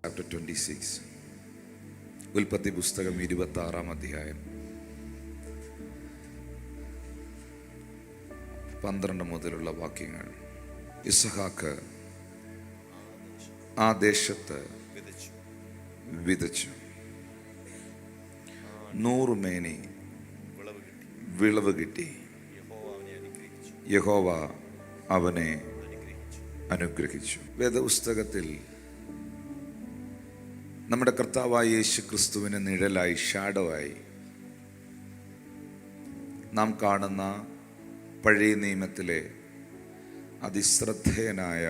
Chapter 26. ഉൽപ്പത്തി പുസ്തകം 26 അധ്യായം 12 മുതലുള്ള വാക്യങ്ങൾ. ഇസ്ഹാക്ക് ആ ദേശത്ത് വിതച്ചു. 100 മേനി വിളവ് കിട്ടി. യഹോവ അവനെ അനുഗ്രഹിച്ചു. വേദപുസ്തകത്തിൽ നമ്മുടെ കർത്താവായ യേശു ക്രിസ്തുവിന് നിഴലായി, ഷാഡോയായി നാം കാണുന്ന പഴയ നിയമത്തിലെ അതിശ്രദ്ധേയനായ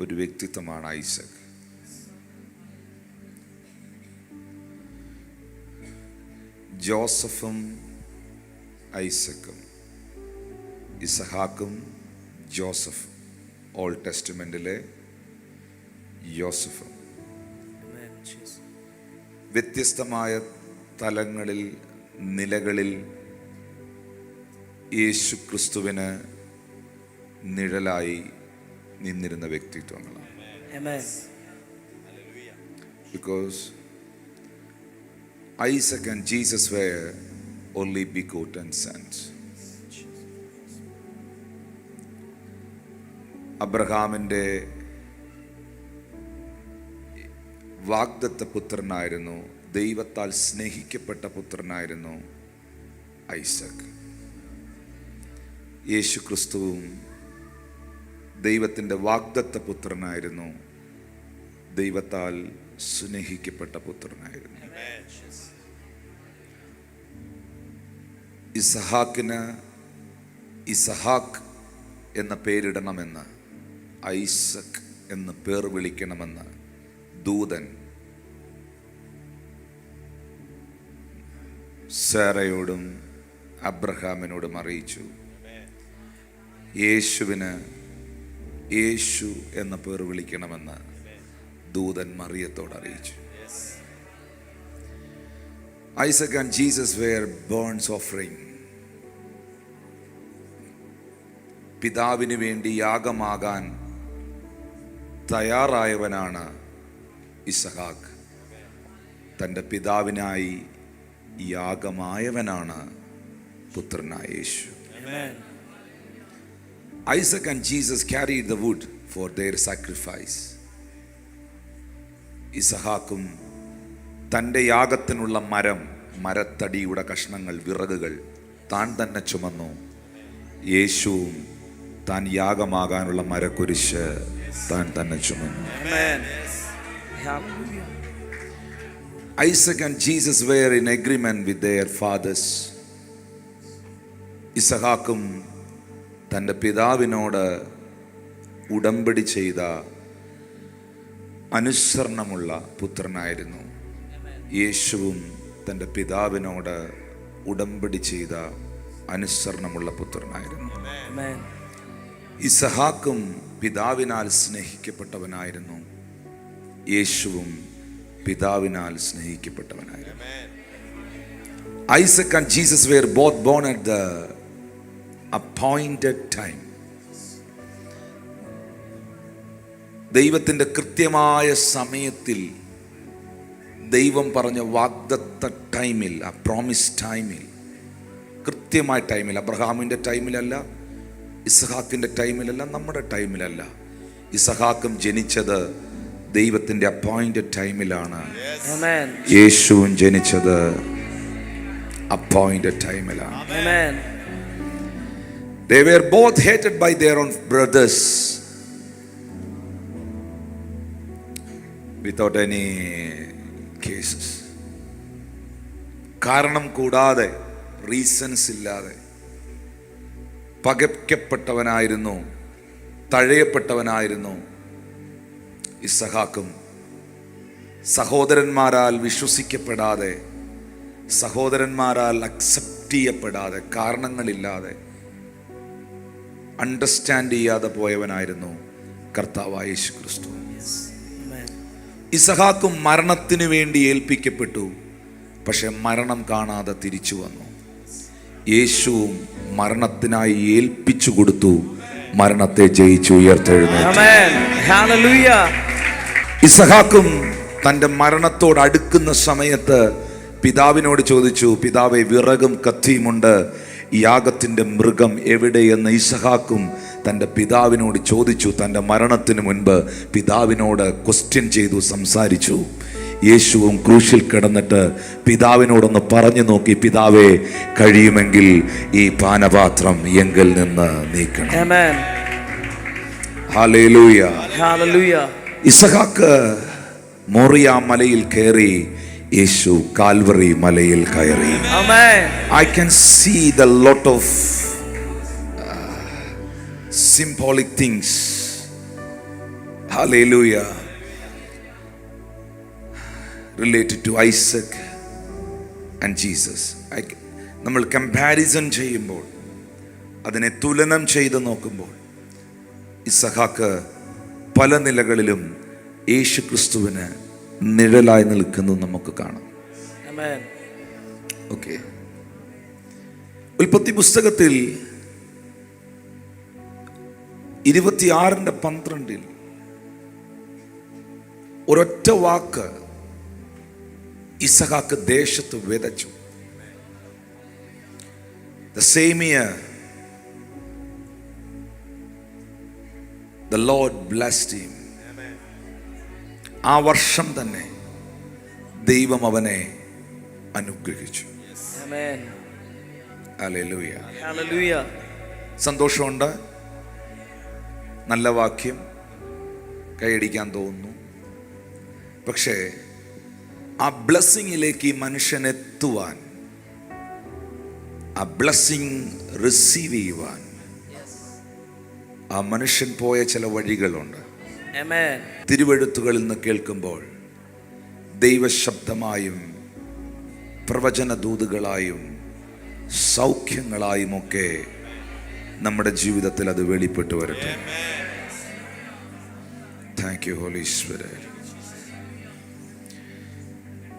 ഒരു വ്യക്തിത്വമാണ് ഐസക്. ജോസഫും ഐസക്കും, ഇസഹാക്കും ജോസഫ്, ഓൾഡ് ടെസ്റ്റ്മെന്റിലെ യോസഫും വ്യത്യസ്തമായ തലങ്ങളിൽ, നിലകളിൽ യേശു ക്രിസ്തുവിന് നിഴലായി നിന്നിരുന്ന വ്യക്തിത്വങ്ങളാണ്. Because Isaac and Jesus were only begotten sons. അബ്രഹാമിൻ്റെ വാഗ്ദത്ത പുത്രനായിരുന്നു, ദൈവത്താൽ സ്നേഹിക്കപ്പെട്ട പുത്രനായിരുന്നു ഐസക്. യേശു ക്രിസ്തുവും ദൈവത്തിൻ്റെ വാഗ്ദത്ത പുത്രനായിരുന്നു, ദൈവത്താൽ സ്നേഹിക്കപ്പെട്ട പുത്രനായിരുന്നു. ഇസഹാക്കിന് ഇസഹാക്ക് എന്ന പേരിടണമെന്ന്, ഐസക് എന്ന് പേർ വിളിക്കണമെന്ന് ദൂതൻ സാറയോടും അബ്രഹാമിനോടും അറിയിച്ചു. യേശുവിന് യേശു എന്ന പേർ വിളിക്കണമെന്ന് ദൂതൻ മറിയത്തോട് അറിയിച്ചു. Isaac and Jesus were burnt offering. പിതാവിന് വേണ്ടി യാഗമാകാൻ തയ്യാറായവനാണ് ഇസഹാക്ക്. തൻ്റെ പിതാവിനായി യാഗമായവനാണ് പുത്രനായ യേശു. Isaac and Jesus carried the wood for their sacrifice. ഇസഹാക്കും തൻ്റെ യാഗത്തിനുള്ള മരത്തടിയുടെ കഷ്ണങ്ങൾ, വിറകുകൾ താൻ തന്നെ ചുമന്നു. യേശുവും താൻ യാഗമാകാനുള്ള മരക്കുരിശ് താൻ തന്നെ ചുമന്നു. Isaac and Jesus were in agreement with their fathers. ഇസഹാക്കും തൻ്റെ പിതാവിനോട് ഉടമ്പടി ചെയ്ത അനുസരണമുള്ള പുത്രനായിരുന്നു. യേശുവും തൻ്റെ പിതാവിനോട് ഉടമ്പടി ചെയ്ത അനുസരണമുള്ള പുത്രനായിരുന്നു. ഇസഹാക്കും പിതാവിനാൽ സ്നേഹിക്കപ്പെട്ടവനായിരുന്നു, യേശുവും പിതാവിനാൽ സ്നേഹിക്കപ്പെട്ടവനായിരുന്നു. Isaac and Jesus were both born at the appointed time. ദൈവത്തിൻ്റെ കൃത്യമായ സമയത്തിൽ, ദൈവം പറഞ്ഞ വാഗ്ദത്ത ടൈമിൽ, ആ പ്രോമിസ് ടൈമിൽ, കൃത്യമായ ടൈമിൽ, അബ്രഹാമിൻ്റെ ടൈമിലല്ല, ഇസഹാക്കിൻ്റെ ടൈമിലല്ല, നമ്മുടെ ടൈമിലല്ല. ഇസഹാക്കും ജനിച്ചത് ദൈവത്തിൻ്റെ അപ്പോയിന്റഡ് ടൈമിലാണ്. യേശുവും ജനിച്ചത് അപ്പോയിന്റഡ് ടൈമിലാണ്. They were both hated by their own brothers without any cases. കാരണം കൂടാതെ, റീസൺസ് ഇല്ലാതെ പകയ്ക്കപ്പെട്ടവനായിരുന്നു, തഴയപ്പെട്ടവനായിരുന്നു ഇസഹാക്കും. സഹോദരന്മാരാൽ വിശ്വസിക്കപ്പെടാതെ, സഹോദരന്മാരാൽ അക്സെപ്റ്റ് ചെയ്യപ്പെടാതെ, കാരണങ്ങളില്ലാതെ, അണ്ടർസ്റ്റാൻഡ് ചെയ്യാതെ പോയവനായിരുന്നു കർത്താവായ യേശു ക്രിസ്തു. ഇസഹാക്കും മരണത്തിന് വേണ്ടി ഏൽപ്പിക്കപ്പെട്ടു, പക്ഷെ മരണം കാണാതെ തിരിച്ചു വന്നു. യേശുവും മരണത്തിനായി ഏൽപ്പിച്ചു കൊടുത്തു, മരണത്തെ ജയിച്ചു ഉയർത്തെഴുന്നേറ്റു. ഇസഹാക്കും തൻ്റെ മരണത്തോട് അടുക്കുന്ന സമയത്ത് പിതാവിനോട് ചോദിച്ചു, പിതാവെ, വിറകും കത്തിയുമുണ്ട്, യാഗത്തിൻ്റെ മൃഗം എവിടെയെന്ന് ഇസഹാക്കും തൻ്റെ പിതാവിനോട് ചോദിച്ചു. തൻ്റെ മരണത്തിന് മുൻപ് പിതാവിനോട് ക്വസ്റ്റ്യൻ ചെയ്തു, സംസാരിച്ചു. യേശുവും ക്രൂശിൽ കിടന്നിട്ട് പിതാവിനോടൊന്ന് പറഞ്ഞു നോക്കി, പിതാവേ, കഴിയുമെങ്കിൽ ഈ പാനപാത്രം എങ്കിൽ നിന്ന് നീക്കണം. Hallelujah, hallelujah. ഇസഹാക്ക് മോറിയ മലയിൽ കയറി, യേശു കാൽവറി മലയിൽ കയറി. I can see the lot of symbolic things. Hallelujah. Related to Isaac and Jesus. നമ്മൾ കമ്പാരിസൺ ചെയ്യുമ്പോൾ, അതിനെ തുലനം ചെയ്ത് നോക്കുമ്പോൾ, ഇസഹാക്ക് പല നിലകളിലും യേശു ക്രിസ്തുവിന് നിഴലായി നിൽക്കുന്നത് നമുക്ക് കാണാം. ഓക്കെ. ഉൽപ്പത്തി പുസ്തകത്തിൽ 26:12 ഒരൊറ്റ വാക്ക് ഇസഹാക്ക് ദേശത്ത് വിതച്ചു. The same year the Lord blessed him. ആ വർഷം തന്നെ ദൈവം അവനെ അനുഗ്രഹിച്ചു. Hallelujah, hallelujah. സന്തോഷമുണ്ട്, നല്ല വാക്യം, കൈയടിക്കാൻ തോന്നുന്നു. പക്ഷേ ആ ബ്ലെസ്സിങ്ങിലേക്ക് ഈ മനുഷ്യൻ എത്തുവാൻ, ആ ബ്ലെസ്സിങ് റിസീവ് ചെയ്യുവാൻ ആ മനുഷ്യൻ പോയ ചില വഴികളുണ്ട്. തിരുവെഴുത്തുകളിൽ നിന്ന് കേൾക്കുമ്പോൾ ദൈവശബ്ദമായും പ്രവചന ദൂതുകളായും സൗഖ്യങ്ങളായും ഒക്കെ നമ്മുടെ ജീവിതത്തിൽ അത് വെളിപ്പെട്ടു വരട്ടെ. Thank you holy spirit.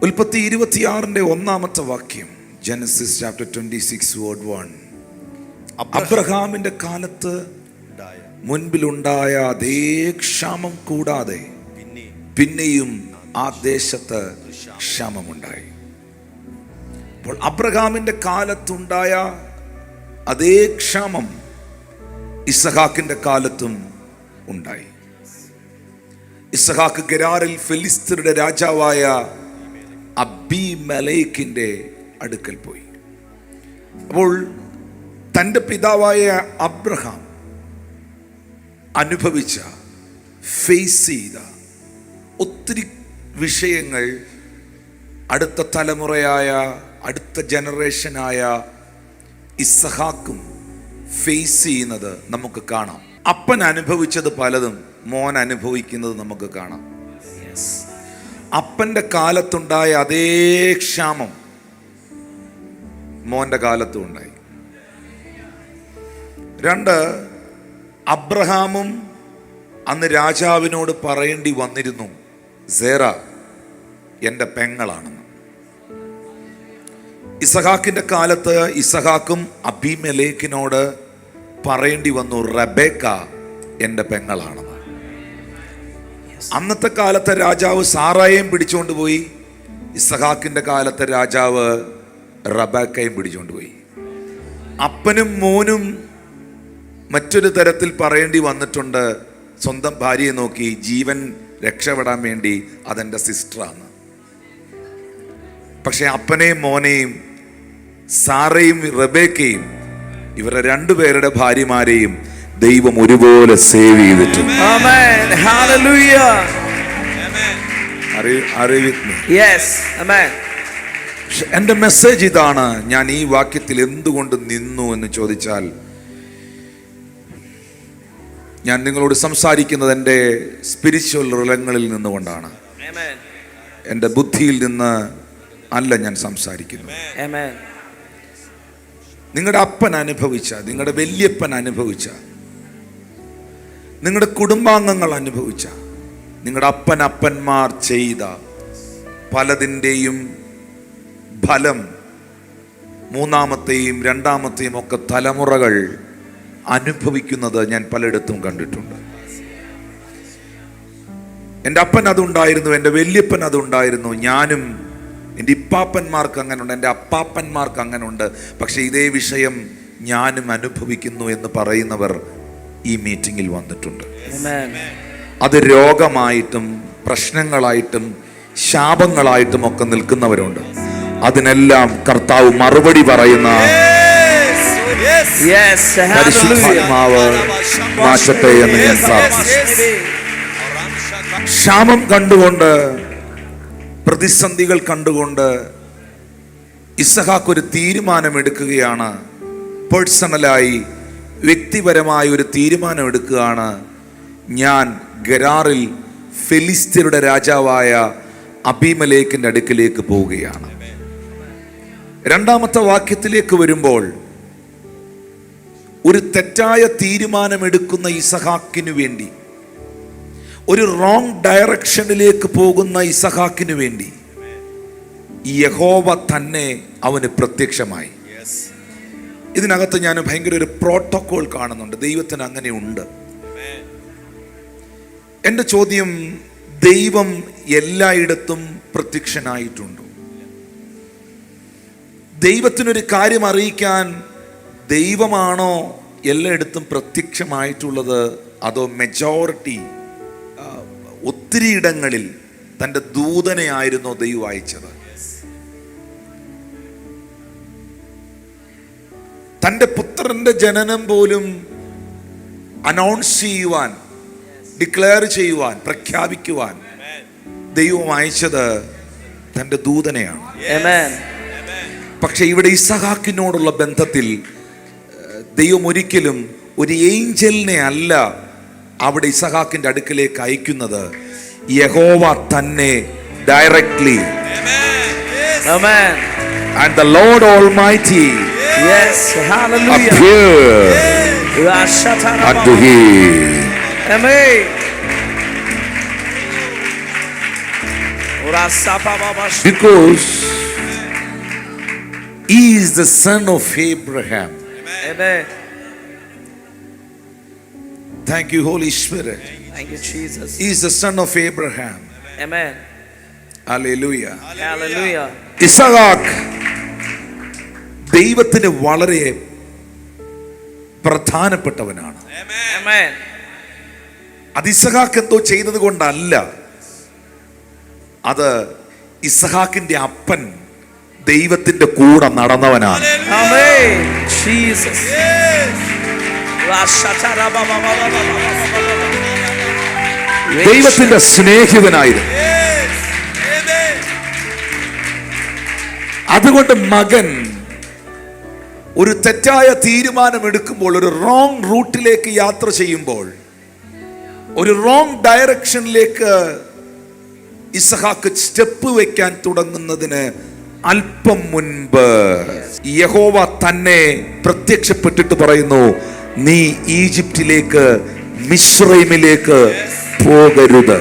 ഉൽപ്പത്തി 26:1 വാക്യം, ജനസിസ് ചാപ്റ്റർ 26 വേർഡ് 1. അബ്രഹാമിന്റെ കാലത്ത് മുൻപിലുണ്ടായ അതേ ക്ഷാമം കൂടാതെ പിന്നെയും ആ ദേശത്ത് ക്ഷാമമുണ്ടായി. അപ്പോൾ അബ്രഹാമിന്റെ കാലത്തുണ്ടായ അതേ ക്ഷാമം ഇസഹാക്കിന്റെ കാലത്തും ഉണ്ടായി. ഇസഹാക്ക് ഗെരാറിൽ ഫെലിസ്ത്യരുടെ രാജാവായ അബീമേലെക്കിന്റെ അടുക്കൽ പോയി. അപ്പോൾ തൻ്റെ പിതാവായ അബ്രഹാം അനുഭവിച്ച, ഫേസ് ചെയ്ത ഒത്തിരി വിഷയങ്ങൾ അടുത്ത തലമുറയായ, അടുത്ത ജനറേഷനായ ഇസഹാക്കും ഫേസ് ചെയ്യുന്നത് നമുക്ക് കാണാം. അപ്പൻ അനുഭവിച്ചത് പലതും മോൻ അനുഭവിക്കുന്നത് നമുക്ക് കാണാം. അപ്പൻ്റെ കാലത്തുണ്ടായ അതേ ക്ഷാമം മോൻ്റെ കാലത്തും ഉണ്ടായി. 2, അബ്രഹാമും അന്ന് രാജാവിനോട് പറയേണ്ടി വന്നിരുന്നു, സേറ എൻ്റെ പെങ്ങളാണെന്ന്. ഇസഹാക്കിന്റെ കാലത്ത് ഇസഹാക്കും അബീമേലെക്കിനോട് പറയേണ്ടി വന്നു, റബേക്ക എൻ്റെ പെങ്ങളാണെന്ന്. അന്നത്തെ കാലത്തെ രാജാവ് സാറായെയും പിടിച്ചുകൊണ്ട് പോയി, ഇസഹാക്കിന്റെ കാലത്തെ രാജാവ് റബേക്കയും പിടിച്ചുകൊണ്ട് പോയി. അപ്പനും മോനും മറ്റൊരു തരത്തിൽ പറയേണ്ടി വന്നിട്ടുണ്ട്, സ്വന്തം ഭാര്യയെ നോക്കി ജീവൻ രക്ഷപ്പെടാൻ വേണ്ടി അതെൻ്റെ സിസ്റ്ററാണ്. പക്ഷെ അപ്പനെയും മോനെയും, സാറയും റബേക്കയും, ഇവരുടെ 2 പേരുടെ ഭാര്യമാരെയും ദൈവം ഒരുപോലെ സേവ് ചെയ്തിട്ടുണ്ട്. എൻ്റെ മെസ്സേജ് ഇതാണ്. ഞാൻ ഈ വാക്യത്തിൽ എന്തുകൊണ്ട് നിന്നു എന്ന് ചോദിച്ചാൽ, ഞാൻ നിങ്ങളോട് സംസാരിക്കുന്നത് എൻ്റെ സ്പിരിച്വൽ റിലങ്ങളിൽ നിന്നുകൊണ്ടാണ്. എൻ്റെ ബുദ്ധിയിൽ നിന്ന് അല്ല ഞാൻ സംസാരിക്കുന്നത്. നിങ്ങളുടെ അപ്പൻ അനുഭവിച്ച, നിങ്ങളുടെ വല്യപ്പൻ അനുഭവിച്ച, നിങ്ങളുടെ കുടുംബാംഗങ്ങൾ അനുഭവിച്ച, നിങ്ങളുടെ അപ്പന്മാർ ചെയ്ത പലതിൻ്റെയും ഫലം 3ാമത്തെയും 2ാമത്തെയും ഒക്കെ തലമുറകൾ അനുഭവിക്കുന്നത് ഞാൻ പലയിടത്തും കണ്ടിട്ടുണ്ട്. എൻ്റെ അപ്പൻ അതുണ്ടായിരുന്നു, എൻ്റെ വല്യപ്പൻ അതുണ്ടായിരുന്നു, ഞാനും എൻ്റെ ഇപ്പാപ്പന്മാർക്ക് അങ്ങനെയുണ്ട്, എൻ്റെ അപ്പാപ്പന്മാർക്ക് അങ്ങനെയുണ്ട്, പക്ഷെ ഇതേ വിഷയം ഞാനും അനുഭവിക്കുന്നു എന്ന് പറയുന്നവർ ഈ മീറ്റിങ്ങിൽ വന്നിട്ടുണ്ട്. അത് രോഗമായിട്ടും പ്രശ്നങ്ങളായിട്ടും ശാപങ്ങളായിട്ടും ഒക്കെ നിൽക്കുന്നവരുണ്ട്. അതിനെല്ലാം കർത്താവ് മറുപടി പറയുന്ന പരിശുദ്ധാത്മാവ് മാറ്റട്ടെ എന്ന് ഞാൻ പ്രാർത്ഥിക്കുന്നു. ക്ഷാമം കണ്ടുകൊണ്ട്, പ്രതിസന്ധികൾ കണ്ടുകൊണ്ട് ഇസഹാക്ക് ഒരു തീരുമാനമെടുക്കുകയാണ്. പേഴ്സണലായി, വ്യക്തിപരമായി ഒരു തീരുമാനം എടുക്കുകയാണ്. ഞാൻ ഗരാറിൽ ഫെലിസ്ത്യരുടെ രാജാവായ അബീമലേക്കിന്റെ അടുക്കിലേക്ക് പോവുകയാണ്. രണ്ടാമത്തെ വാക്യത്തിലേക്ക് വരുമ്പോൾ, ഒരു തെറ്റായ തീരുമാനമെടുക്കുന്ന ഇസഹാക്കിനു വേണ്ടി, ഒരു റോങ് ഡയറക്ഷനിലേക്ക് പോകുന്ന ഇസഹാക്കിനു വേണ്ടി യഹോവ തന്നെ അവന് പ്രത്യക്ഷമായി. ഇതിനകത്ത് ഞാൻ ഭയങ്കര ഒരു പ്രോട്ടോകോൾ കാണുന്നുണ്ട്. ദൈവത്തിന് അങ്ങനെ ഉണ്ട്. എൻ്റെ ചോദ്യം, ദൈവം എല്ലായിടത്തും പ്രത്യക്ഷനായിട്ടുണ്ടോ? ദൈവത്തിനൊരു കാര്യം അറിയിക്കാൻ ദൈവമാണോ എല്ലായിടത്തും പ്രത്യക്ഷമായിട്ടുള്ളത്, അതോ മെജോറിറ്റി ഒത്തിരി ഇടങ്ങളിൽ തൻ്റെ ദൂതനെ ആയിരുന്നോ ദൈവം അയച്ചത്? തൻ്റെ പുത്രന്റെ ജനനം പോലും അനൗൺസ് ചെയ്യുവാൻ, ഡിക്ലെയർ ചെയ്യുവാൻ, പ്രഖ്യാപിക്കുവാൻ ദൈവം അയച്ചത് തൻ്റെ ദൂതനെയാണ്. പക്ഷെ ഇവിടെ ഇസഹാക്കിനോടുള്ള ബന്ധത്തിൽ ദൈവം ഒരിക്കലും ഒരു ഏഞ്ചലിനെ അല്ല അവിടെ ഇസഹാക്കിന്റെ അടുക്കലേക്ക് അയക്കുന്നത്. യഹോവ തന്നെ directly. And the Lord Almighty appeared unto him. Because he is the son of Abraham. Thank you, Holy Spirit. Thank you, Jesus. He is the son of Abraham. Amen. Hallelujah. Hallelujah. ഇസഹാക്ക് ദൈവത്തിന് വളരെ പ്രധാനപ്പെട്ടവനാണ്. Amen. അത് ഇസഹാക്ക് എന്തോ ചെയ്തത് കൊണ്ടല്ല, അത് ഇസഹാക്കിന്റെ അപ്പൻ ദൈവത്തിന്റെ കൂടെ നടന്നവനാണ്. Amen. Jesus. ദൈവത്തിന്റെ സ്നേഹിതനായിരുന്നു. അതുകൊണ്ട് മകൻ ഒരു തെറ്റായ തീരുമാനമെടുക്കുമ്പോൾ, ഒരു റോങ് റൂട്ടിലേക്ക് യാത്ര ചെയ്യുമ്പോൾ, ഒരു റോങ് ഡയറക്ഷനിലേക്ക് ഇസഹാക്ക് സ്റ്റെപ്പ് വെക്കാൻ തുടങ്ങുന്നതിന് അല്പം മുൻപ് യഹോവ തന്നെ പ്രത്യക്ഷപ്പെട്ടിട്ട് പറയുന്നു, നീ ഈജിപ്തിലേക്ക്, മിസ്രൈമിലേക്ക് പോകരുത്.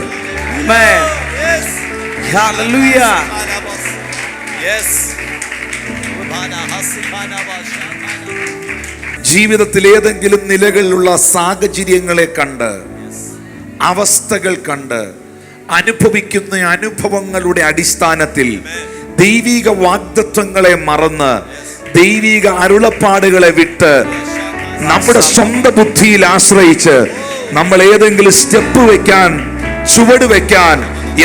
ജീവിതത്തിൽ ഏതെങ്കിലും നിലകളിലുള്ള സാഹചര്യങ്ങളെ കണ്ട്, അവസ്ഥകൾ കണ്ട്, അനുഭവിക്കുന്ന അനുഭവങ്ങളുടെ അടിസ്ഥാനത്തിൽ ദൈവിക വാഗ്ദത്വങ്ങളെ മറന്ന്, ദൈവിക അരുളപ്പാടുകളെ വിട്ട്, നമ്മുടെ സ്വന്തം ബുദ്ധിയിൽ ആശ്രയിച്ച് നമ്മൾ ഏതെങ്കിലും സ്റ്റെപ്പ് വെക്കാൻ, ചുവട് വെക്കാൻ,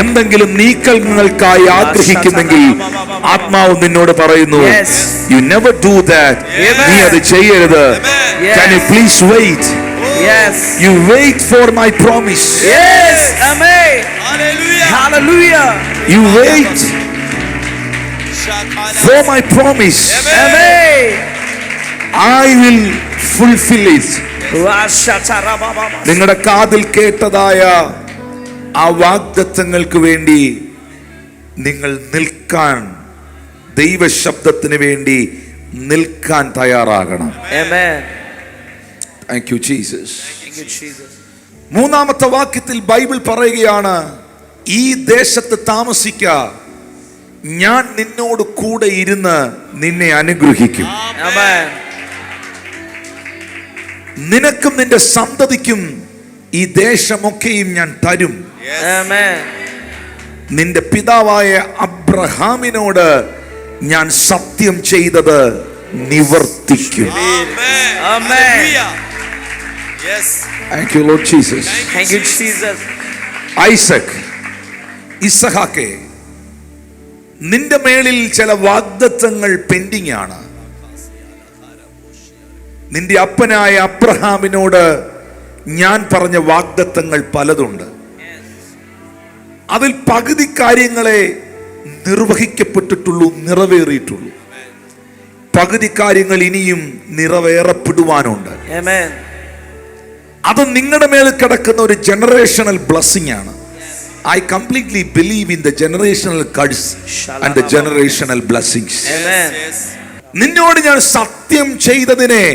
എന്തെങ്കിലും നീക്കങ്ങൾക്കായി ആഗ്രഹിക്കുന്നെങ്കിൽ ആത്മാവ് നിന്നോട് പറയുന്നു, യു നെവർ ഡു ദാറ്റ്. നീ അത് ചെയ്യരുത്. Can you please wait? Yes. You wait for my promise. Yes. Amen. Hallelujah. Hallelujah. You wait for my promise. Amen. I will fulfill it. നിങ്ങളുടെ കാതിൽ കേട്ടതായ ആ വാഗ്ദത്തങ്ങൾക്ക് വേണ്ടി നിങ്ങൾ നിൽക്കാൻ, ദൈവശബ്ദത്തിന് വേണ്ടി നിൽക്കാൻ തയ്യാറാകണം. Amen. Thank you, Jesus. Thank you, Jesus. മൂന്നാമത്തെ വാക്യത്തിൽ ബൈബിൾ പറയുകയാണ്, ഈ ദേശത്ത് താമസിക്ക, ഞാൻ നിന്നോട് കൂടെ ഇരുന്ന് നിന്നെ അനുഗ്രഹിക്കും. Amen. നിനക്കും നിന്റെ സന്തതിക്കും ഈ ദേശമൊക്കെയും ഞാൻ തരും. Amen. നിന്റെ പിതാവായ അബ്രഹാമിനോട് ഞാൻ സത്യം ചെയ്തത് നിവർത്തിക്കും. Amen. Yes. Thank you, Lord Jesus. Thank you, Jesus. Isaac, ഇസഹാക്കേ, നിന്റെ മേളിൽ ചില വാഗ്ദത്തങ്ങൾ പെൻഡിങ് ആണ്. നിന്റെ അപ്പനായ അബ്രഹാമിനോട് ഞാൻ പറഞ്ഞ വാഗ്ദത്തങ്ങൾ പലതുണ്ട്. അതിൽ പകുതി കാര്യങ്ങളെ നിർവഹിക്കപ്പെട്ടിട്ടുള്ളൂ, നിറവേറിയിട്ടുള്ളൂ. പകുതി കാര്യങ്ങൾ ഇനിയും നിറവേറപ്പെടുവാനുണ്ട്. Amen. അത് നിങ്ങളുടെ മേൽ കിടക്കുന്ന ഒരു ജനറേഷണൽ ബ്ലെസ്സിംഗ് ആണ്. I completely believe in the generational curse and the generational blessings. Amen. Yes. നിന്നോട് ഞാൻ സത്യം ചെയ്തതിനെ,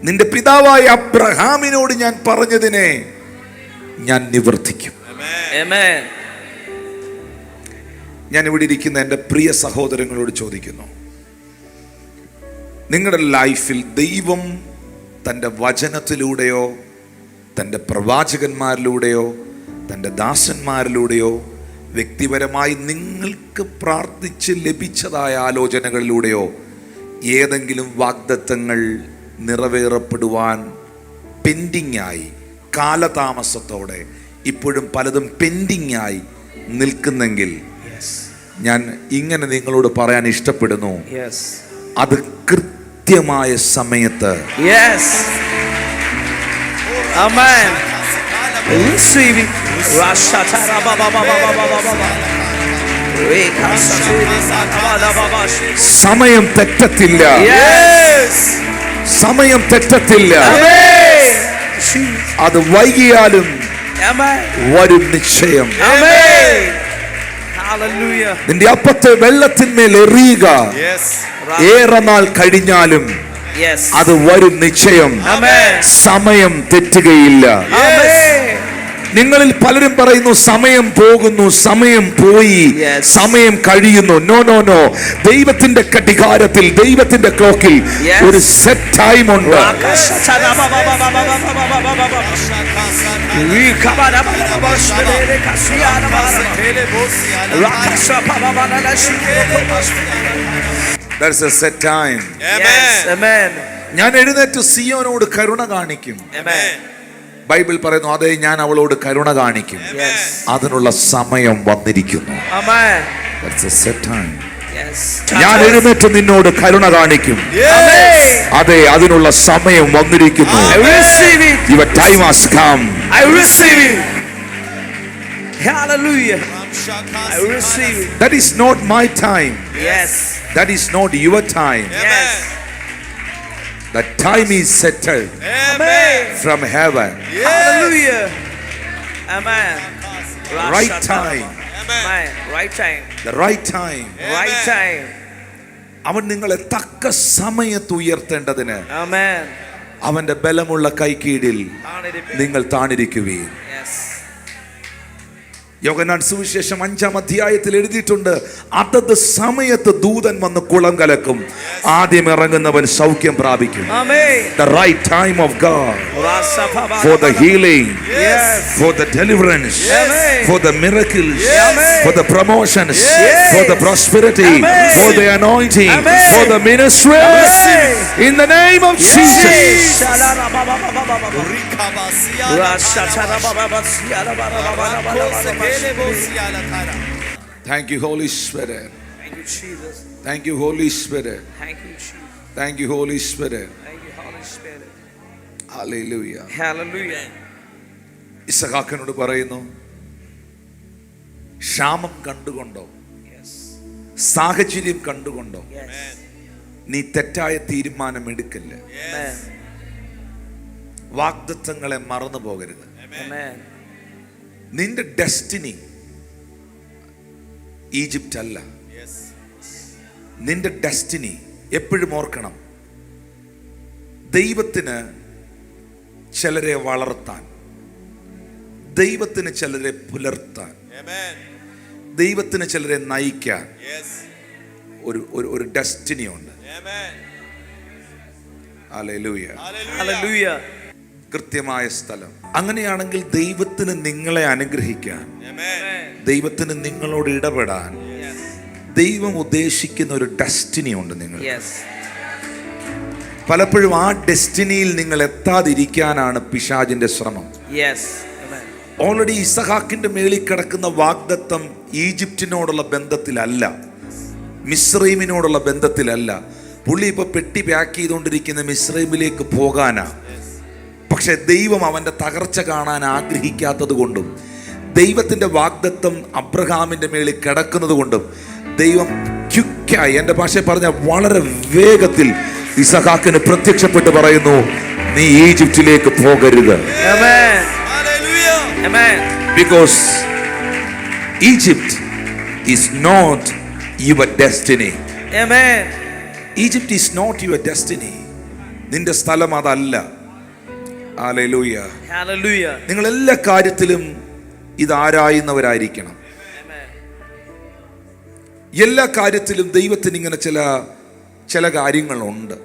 നിന്റെ പിതാവായ അബ്രഹാമിനോട് ഞാൻ പറഞ്ഞതിനെ ഞാൻ നിവർത്തിക്കും. Amen. ഞാൻ ഇവിടെ ഇരിക്കുന്ന എൻ്റെ പ്രിയ സഹോദരങ്ങളോട് ചോദിക്കുന്നു, നിങ്ങളുടെ ലൈഫിൽ ദൈവം തൻ്റെ വചനത്തിലൂടെയോ തൻ്റെ പ്രവാചകന്മാരിലൂടെയോ തൻ്റെ ദാസന്മാരിലൂടെയോ വ്യക്തിപരമായി നിങ്ങൾക്ക് പ്രാർത്ഥിച്ച് ലഭിച്ചതായ ആലോചനകളിലൂടെയോ ഏതെങ്കിലും വാഗ്ദത്തങ്ങൾ നിറവേറപ്പെടുവാൻ പെൻഡിങ്ങായി, കാലതാമസത്തോടെ ഇപ്പോഴും പലതും പെൻഡിങ്ങായി നിൽക്കുന്നെങ്കിൽ ഞാൻ ഇങ്ങനെ നിങ്ങളോട് പറയാൻ ഇഷ്ടപ്പെടുന്നു, Yes. അത് കൃത്യമായ സമയത്ത് Yes. Amen. Receive it. Rashatara baba baba baba baba. സമയം തെറ്റത്തില്ല. Yes. സമയം തെറ്റത്തില്ല. Amen. അത് വൈകിയാലും Amen. വരും നിശ്ചയം. Amen. Hallelujah. നിന്റെ അപ്പത്തെ വെള്ളത്തിന്മേൽ എറിയുക. Yes. ഏറെ നാൾ കഴിഞ്ഞാലും Yes. അത് വരും നിശ്ചയം. Amen. സമയം തെറ്റുകയില്ല. Amen. നിങ്ങളിൽ പലരും പറയുന്നു സമയം പോകുന്നു, സമയം പോയി, Yes. സമയം കഴിയുന്നു. നോ നോ നോ, ദൈവത്തിന്റെ കടികാരത്തിൽ, ദൈവത്തിന്റെ ക്ലോക്കിൽ Yes. ഒരു സെറ്റ് ടൈം ഉണ്ട്. Rakashatara baba baba baba baba baba baba. Rikabara baba baba shbele kasiyana baba. Rakasha baba baba la shbele. There's a set time. Yes. Amen. ഞാൻ എഴുന്നേറ്റ് സിയോനോട് കരുണ കാണിക്കും. Amen. ബൈബിൾ പറയുന്നു, അതെ ഞാൻ അവളോട് കരുണ കാണിക്കും. Yes. അതിനുള്ള സമയം വന്നിരിക്കുന്നു. Amen. That's a set time. Yes. ഞാൻ എഴുന്നേറ്റ് നിന്നോട് കരുണ കാണിക്കും. Amen. അതെ അതിനുള്ള സമയം വന്നിരിക്കുന്നു. I receive it. Your time has come. I receive it. Hallelujah. I receive it. That is not my time. Yes. That is not your time. Yes. The time is settled Amen. from heaven. Hallelujah. Amen. Right time. Amen. Right time. The right time. Right time. അവൻ നിങ്ങളെ തക്ക സമയത്ത് ഉയർത്തേണ്ടതിന് Amen. അവന്റെ ബലമുള്ള കൈക്കീഴിൽ നിങ്ങൾ താണിരിക്കുകയും. Yes. യോഹന്നാൻ സുവിശേഷം 5-ാം അധ്യായത്തിൽ എഴുതിയിട്ടുണ്ട്, അതത് സമയത്ത് ദൂതൻ വന്ന് കുളം കലക്കും, ആദ്യം ഇറങ്ങുന്നവൻ സൗഖ്യം പ്രാപിക്കും. Amen. The right time of God for the healing, Yes. for the deliverance, Amen. for the miracles, Amen. for the promotions, Yes. for the prosperity, Amen. for the anointing, Amen. for the ministry. Amen. In the name of Jesus. Thank you, Holy Spirit. Thank you, Jesus. Thank you, Holy Spirit. Thank you, Jesus. Thank you, Holy Spirit. Thank you, Holy Spirit. Hallelujah. Hallelujah. ഇസഹാക്കിനോട് പറയുന്നു, ക്ഷാമം കണ്ടുകൊണ്ടോ Yes. സാഹചര്യം കണ്ടുകൊണ്ടോ Yes. നീ തെറ്റായ തീരുമാനം എടുക്കല്ല. Amen. വാഗ്ദത്തങ്ങളെ മറന്നു പോകരുത്. Amen. നിന്റെ destiny Egypt അല്ല. നിന്റെ ഡെസ്റ്റിനി എപ്പോഴും ഓർക്കണം, ദൈവത്തിന് ചിലരെ വളർത്താൻ, ദൈവത്തിന് ചിലരെ പുലർത്താൻ, ദൈവത്തിന് ചിലരെ നയിക്കാൻ ഒരു ഡെസ്റ്റിനി ഉണ്ട്. ഹല്ലേലൂയ. Hallelujah. കൃത്യമായ സ്ഥലം. അങ്ങനെയാണെങ്കിൽ ദൈവത്തിന് ദൈവത്തിന് നിങ്ങളെ അനുഗ്രഹിക്കാൻ, ദൈവത്തിന് നിങ്ങളോട് ഇടപെടാൻ ദൈവം ഉദ്ദേശിക്കുന്ന ഒരു ഡെസ്റ്റിനി ഉണ്ട് നിങ്ങൾ. പലപ്പോഴും ആ ഡെസ്റ്റിനിയിൽ നിങ്ങൾ എത്താതിരിക്കാനാണ് പിശാചിന്റെ ശ്രമം. ഓൾറെഡി ഇസഹാക്കിന്റെ മേളിൽ കിടക്കുന്ന വാഗ്ദത്തം ഈജിപ്തിനോടുള്ള ബന്ധത്തിലല്ല, മിസ്രൈമിനോടുള്ള ബന്ധത്തിലല്ല. പുള്ളി ഇപ്പൊ പെട്ടി പാക്ക് ചെയ്തുകൊണ്ടിരിക്കുന്ന മിസ്രൈമിലേക്ക് പോകാനാ. പക്ഷെ ദൈവം അവന്റെ തകർച്ച കാണാൻ ആഗ്രഹിക്കാത്തത് കൊണ്ടും ദൈവത്തിന്റെ വാഗ്ദത്തം അബ്രഹാമിന്റെ മേളിൽ കിടക്കുന്നത് കൊണ്ടും ദൈവം ക്വിക്കായി, എൻ്റെ ഭാഷയിൽ പറഞ്ഞ വളരെ വേഗത്തിൽ ഇസഹാക്കിന് പ്രത്യക്ഷപ്പെട്ട് പറയുന്നു, നീ ഈജിപ്തിലേക്ക് പോകരുത്. Because Egypt is not your destiny. Egypt is not your destiny. നിന്റെ സ്ഥലം അതല്ല. Hallelujah. നിങ്ങൾ എല്ലാ കാര്യത്തിലും ഇതാരായുന്നവരായിരിക്കണം. എല്ലാ കാര്യത്തിലും ദൈവത്തിന് ഇങ്ങനെ ചില കാര്യങ്ങളുണ്ട്,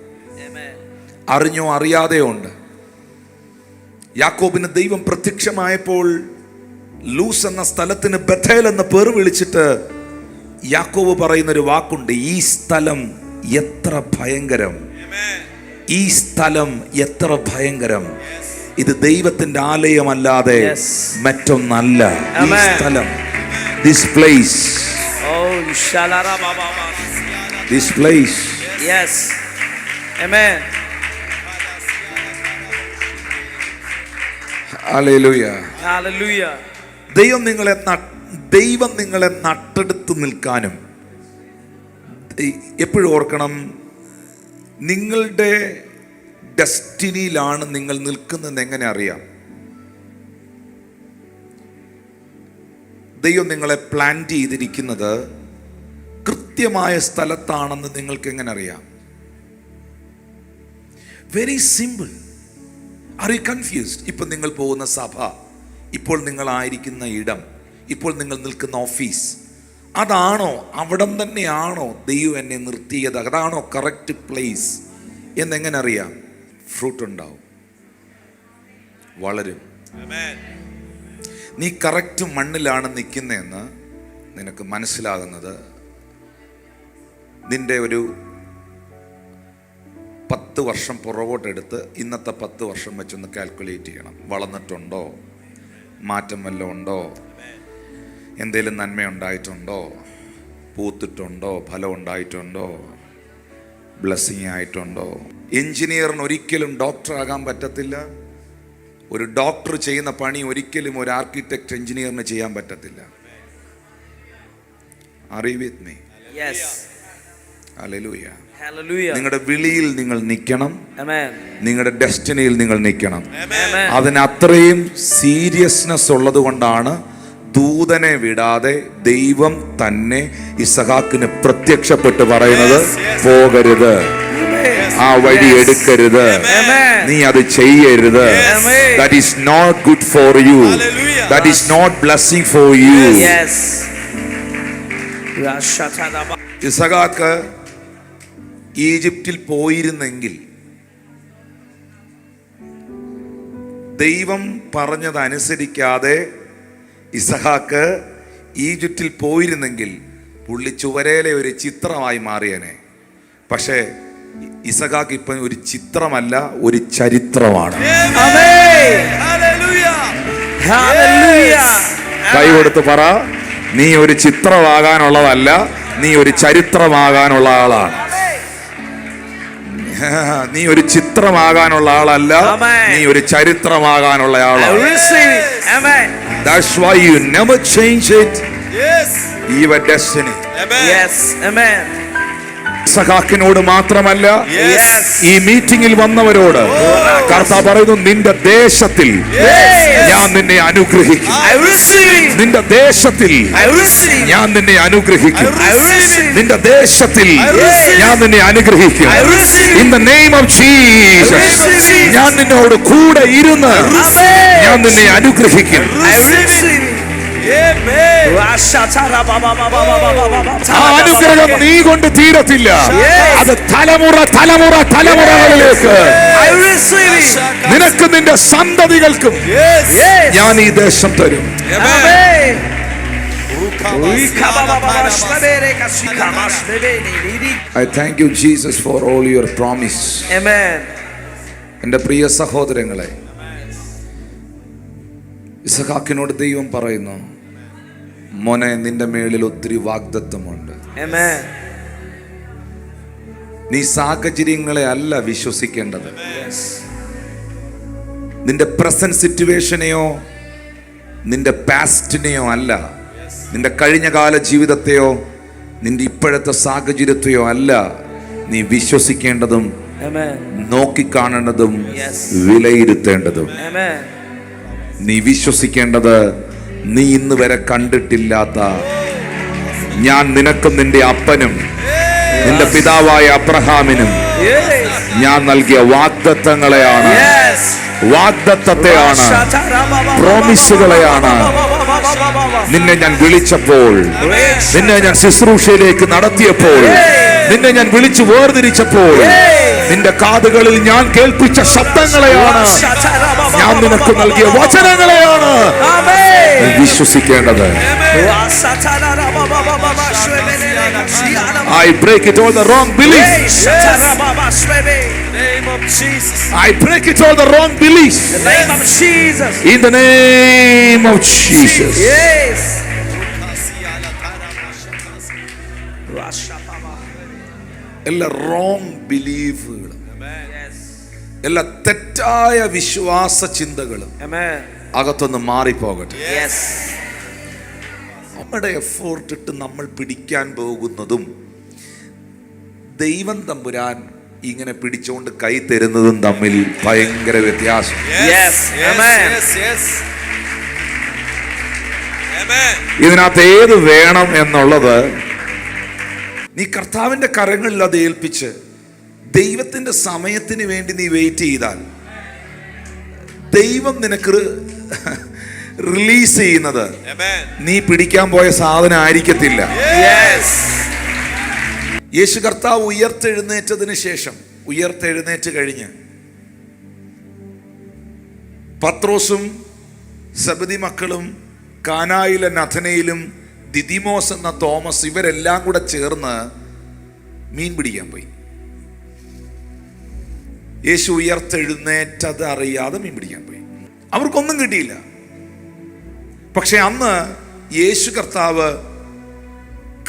അറിഞ്ഞോ അറിയാതെയോ ഉണ്ട്. യാക്കോബിന് ദൈവം പ്രത്യക്ഷമായപ്പോൾ ലൂസ് എന്ന സ്ഥലത്തിന് ബഥേൽ എന്ന പേര് വിളിച്ചിട്ട് യാക്കോബ് പറയുന്നൊരു വാക്കുണ്ട്, ഈ സ്ഥലം എത്ര ഭയങ്കരം, ഈ സ്ഥലം എത്ര ഭയങ്കരം, ഇത് ദൈവത്തിന്റെ ആലയമല്ലാതെ മറ്റൊന്നല്ല. ഈ സ്ഥലം, this place, this place. Yes. Amen. Hallelujah. Hallelujah. ദൈവം നിങ്ങളെ നട്ടെടുത്ത് നിൽക്കാനും, എപ്പോഴും ഓർക്കണം, നിങ്ങളുടെ ഡെസ്റ്റിനിയിലാണ് നിങ്ങൾ നിൽക്കുന്നതെന്ന് എങ്ങനെ അറിയാം? ദൈവം നിങ്ങളെ പ്ലാൻ ചെയ്തിരിക്കുന്നത് കൃത്യമായ സ്ഥലത്താണെന്ന് നിങ്ങൾക്ക് എങ്ങനെ അറിയാം? Very simple. Are you confused? ഇപ്പം നിങ്ങൾ പോകുന്ന സഭ, ഇപ്പോൾ നിങ്ങളായിരിക്കുന്ന ഇടം, ഇപ്പോൾ നിങ്ങൾ നിൽക്കുന്ന ഓഫീസ്, അതാണോ, അവിടം തന്നെയാണോ ദൈവം എന്നെ നിർത്തിയത്? അതാണോ കറക്റ്റ് പ്ലേസ് എന്നെങ്ങനെ അറിയാം? ഫ്രൂട്ട് ഉണ്ടാവും, വളരും. നീ കറക്റ്റ് മണ്ണിലാണ് നിൽക്കുന്നതെന്ന് നിനക്ക് മനസ്സിലാകുന്നത് നിന്റെ ഒരു 10 വർഷം പുറകോട്ടെടുത്ത് ഇന്നത്തെ 10 വർഷം വെച്ചൊന്ന് കാൽക്കുലേറ്റ് ചെയ്യണം. വളർന്നിട്ടുണ്ടോ? മാറ്റം വല്ലതും ഉണ്ടോ? എന്തെങ്കിലും നന്മ ഉണ്ടായിട്ടുണ്ടോ? പൂത്തിട്ടുണ്ടോ? ഫലം ഉണ്ടായിട്ടുണ്ടോ? ബ്ലെസ്സിങ് ആയിട്ടുണ്ടോ? എഞ്ചിനീയറിന് ഒരിക്കലും ഡോക്ടർ ആകാൻ പറ്റത്തില്ല. ഒരു ഡോക്ടർ ചെയ്യുന്ന പണി ഒരിക്കലും ഒരു ആർക്കിടെക്ട് എഞ്ചിനീയറിന് ചെയ്യാൻ പറ്റത്തില്ല. Are you with me? Yes. Hallelujah. Hallelujah. നിങ്ങളുടെ വിളിയിൽ നിങ്ങൾ നിൽക്കണം. Amen. നിങ്ങളുടെ ഡെസ്റ്റിനിയിൽ നിങ്ങൾ നിൽക്കണം. Amen. അതിന് അത്രയും സീരിയസ്നെസ് ഉള്ളത് കൊണ്ടാണ് ദൂതനെ വിടാതെ ദൈവം തന്നെ ഇസഹാക്കിന് പ്രത്യക്ഷപ്പെട്ട് പറയുന്നത്, പോകരുത്, ആ വഴി എടുക്കരുത്, നീ അത് ചെയ്യരുത്. That is not good for you. That is not blessing for you. Yes. ഇസഹാക്ക് ഈജിപ്തിൽ പോയിരുന്നെങ്കിൽ, ദൈവം പറഞ്ഞതനുസരിക്കാതെ ഇസഹാക്ക് ഈജിപ്തിൽ പോയിരുന്നെങ്കിൽ പുള്ളി ചുവരയിലെ ഒരു ചിത്രമായി മാറിയനെ. പക്ഷേ ഇസഹാക്ക് ഇപ്പം ഒരു ചിത്രമല്ല, ഒരു ചരിത്രമാണ്. കൈ കൊടുത്ത് പറ, നീ ഒരു ചിത്രമാകാനുള്ളതല്ല, നീ ഒരു ചരിത്രമാകാനുള്ള ആളാണ്. നീ ഒരു ചിത്രമാകാനുള്ള ആളല്ല, നീ ഒരു ചരിത്രമാകാനുള്ള ആളാണ്. That's why you never change it. Yes. Your destiny. Amen. Yes. Amen. ഇസഹാക്കിനോട് മാത്രമല്ല, Yes. ഈ മീറ്റിംഗിൽ വന്നവരോട് കർത്താവ് പറയുന്നു, നിന്റെ ദേശത്തിൽ ഞാൻ നിന്നെ അനുഗ്രഹിക്കും. I receive. നിന്റെ ദേശത്തിൽ I receive. ഞാൻ നിന്നെ അനുഗ്രഹിക്കും. I receive. നിന്റെ ദേശത്തിൽ receive. ഞാൻ നിന്നെ അനുഗ്രഹിക്കും. I receive. In the name of Jesus. I receive. ഞാൻ നിന്നോട് കൂടെ ഇരുന്ന് Amen. ഞാൻ നിന്നെ അനുഗ്രഹിക്കും. I receive. Amen. ആ അനുഗ്രഹം നീ കൊണ്ട് തീരത്തില്ല. അത് തലമുറകളിലേക്ക് I receive it. നിനക്ക് നിന്റെ സന്തതികൾക്കും Yes. ഞാൻ ഈ ദേശം തരും. Amen. I thank you Jesus for all your promise. Amen. എൻ്റെ പ്രിയ സഹോദരങ്ങളെ, ഇസഹാക്കിനോട് ദൈവം പറയുന്നു, മോനെ നിന്റെ മേളിൽ ഒത്തിരി വാഗ്ദത്തമുണ്ട്. Amen. നീ സാഹചര്യങ്ങളെ അല്ല വിശ്വസിക്കേണ്ടത്, നിന്റെ പ്രസന്റ് സിറ്റുവേഷനെയോ നിന്റെ പാസ്റ്റിനെയോ അല്ല, നിന്റെ കഴിഞ്ഞകാല ജീവിതത്തെയോ നിന്റെ ഇപ്പോഴത്തെ സാഹചര്യത്തെയോ അല്ല നീ വിശ്വസിക്കേണ്ടതും നോക്കിക്കാണേണ്ടതും വിലയിരുത്തേണ്ടതും. നീ വിശ്വസിക്കേണ്ടത് നീ ഇന്ന് വരെ കണ്ടിട്ടില്ലാത്ത, ഞാൻ നിനക്കും നിന്റെ അപ്പനും നിന്റെ പിതാവായ അബ്രഹാമിനും ഞാൻ നൽകിയ വാഗ്ദത്തങ്ങളെയാണ്, വാഗ്ദത്തത്തെയാണ്, പ്രോമിസുകളെയാണ്. നിന്നെ ഞാൻ വിളിച്ചപ്പോൾ, നിന്നെ ഞാൻ ശുശ്രൂഷയിലേക്ക് നടത്തിയപ്പോൾ, നിന്നെ ഞാൻ വിളിച്ചു വേർതിരിച്ചപ്പോൾ നിന്റെ കാതുകളിൽ ഞാൻ കേൾപ്പിച്ച ശബ്ദങ്ങളെയാണ്, ഞാൻ നിനക്ക് നൽകിയ വചനങ്ങളെയാണ് വിശ്വസിക്കേണ്ടത്. I break it all the wrong beliefs. Name of Jesus. I break it all the wrong beliefs. The name of Jesus. In the name of Jesus. Yes. എല്ലാ റോങ് ബിലീഫുകളും, എല്ലാ തെറ്റായ വിശ്വാസ ചിന്തകളും അകത്തൊന്ന് മാറിപ്പോകട്ടെ. Yes. നമ്മുടെ എഫോർട്ട് ഇട്ട് നമ്മൾ പിടിക്കാൻ പോകുന്നതും ദൈവം തമ്പുരാൻ ഇങ്ങനെ പിടിച്ചുകൊണ്ട് കൈ തരുന്നതും തമ്മിൽ ഭയങ്കര വ്യത്യാസം. Yes. Amen. Yes. Yes. Amen. ഇതിനകത്ത് ഏത് വേണം എന്നുള്ളത് നീ കർത്താവിന്റെ കരങ്ങളിൽ അത് ഏൽപ്പിച്ച് ദൈവത്തിന്റെ സമയത്തിന് വേണ്ടി നീ വെയിറ്റ് ചെയ്താൽ ദൈവം നിനക്ക് റിലീസ് ചെയ്യുന്നത് നീ പിടിക്കാൻ പോയ സാധനം ആയിരിക്കത്തില്ല. Yes. യേശു കർത്താവ് ഉയർത്തെഴുന്നേറ്റതിന് ശേഷം, ഉയർത്തെഴുന്നേറ്റ് കഴിഞ്ഞ് പത്രോസും സെബദി മക്കളും കാനായിലെ നഥനയിലും ദിദിമോസ് എന്ന തോമസ് ഇവരെല്ലാം കൂടെ ചേർന്ന് മീൻ പിടിക്കാൻ പോയി. യേശു ഉയർത്തെഴുന്നേറ്റത് അറിയാതെ മീൻ പിടിക്കാൻ പോയി. അവർക്കൊന്നും കിട്ടിയില്ല. പക്ഷെ അന്ന് യേശു കർത്താവ്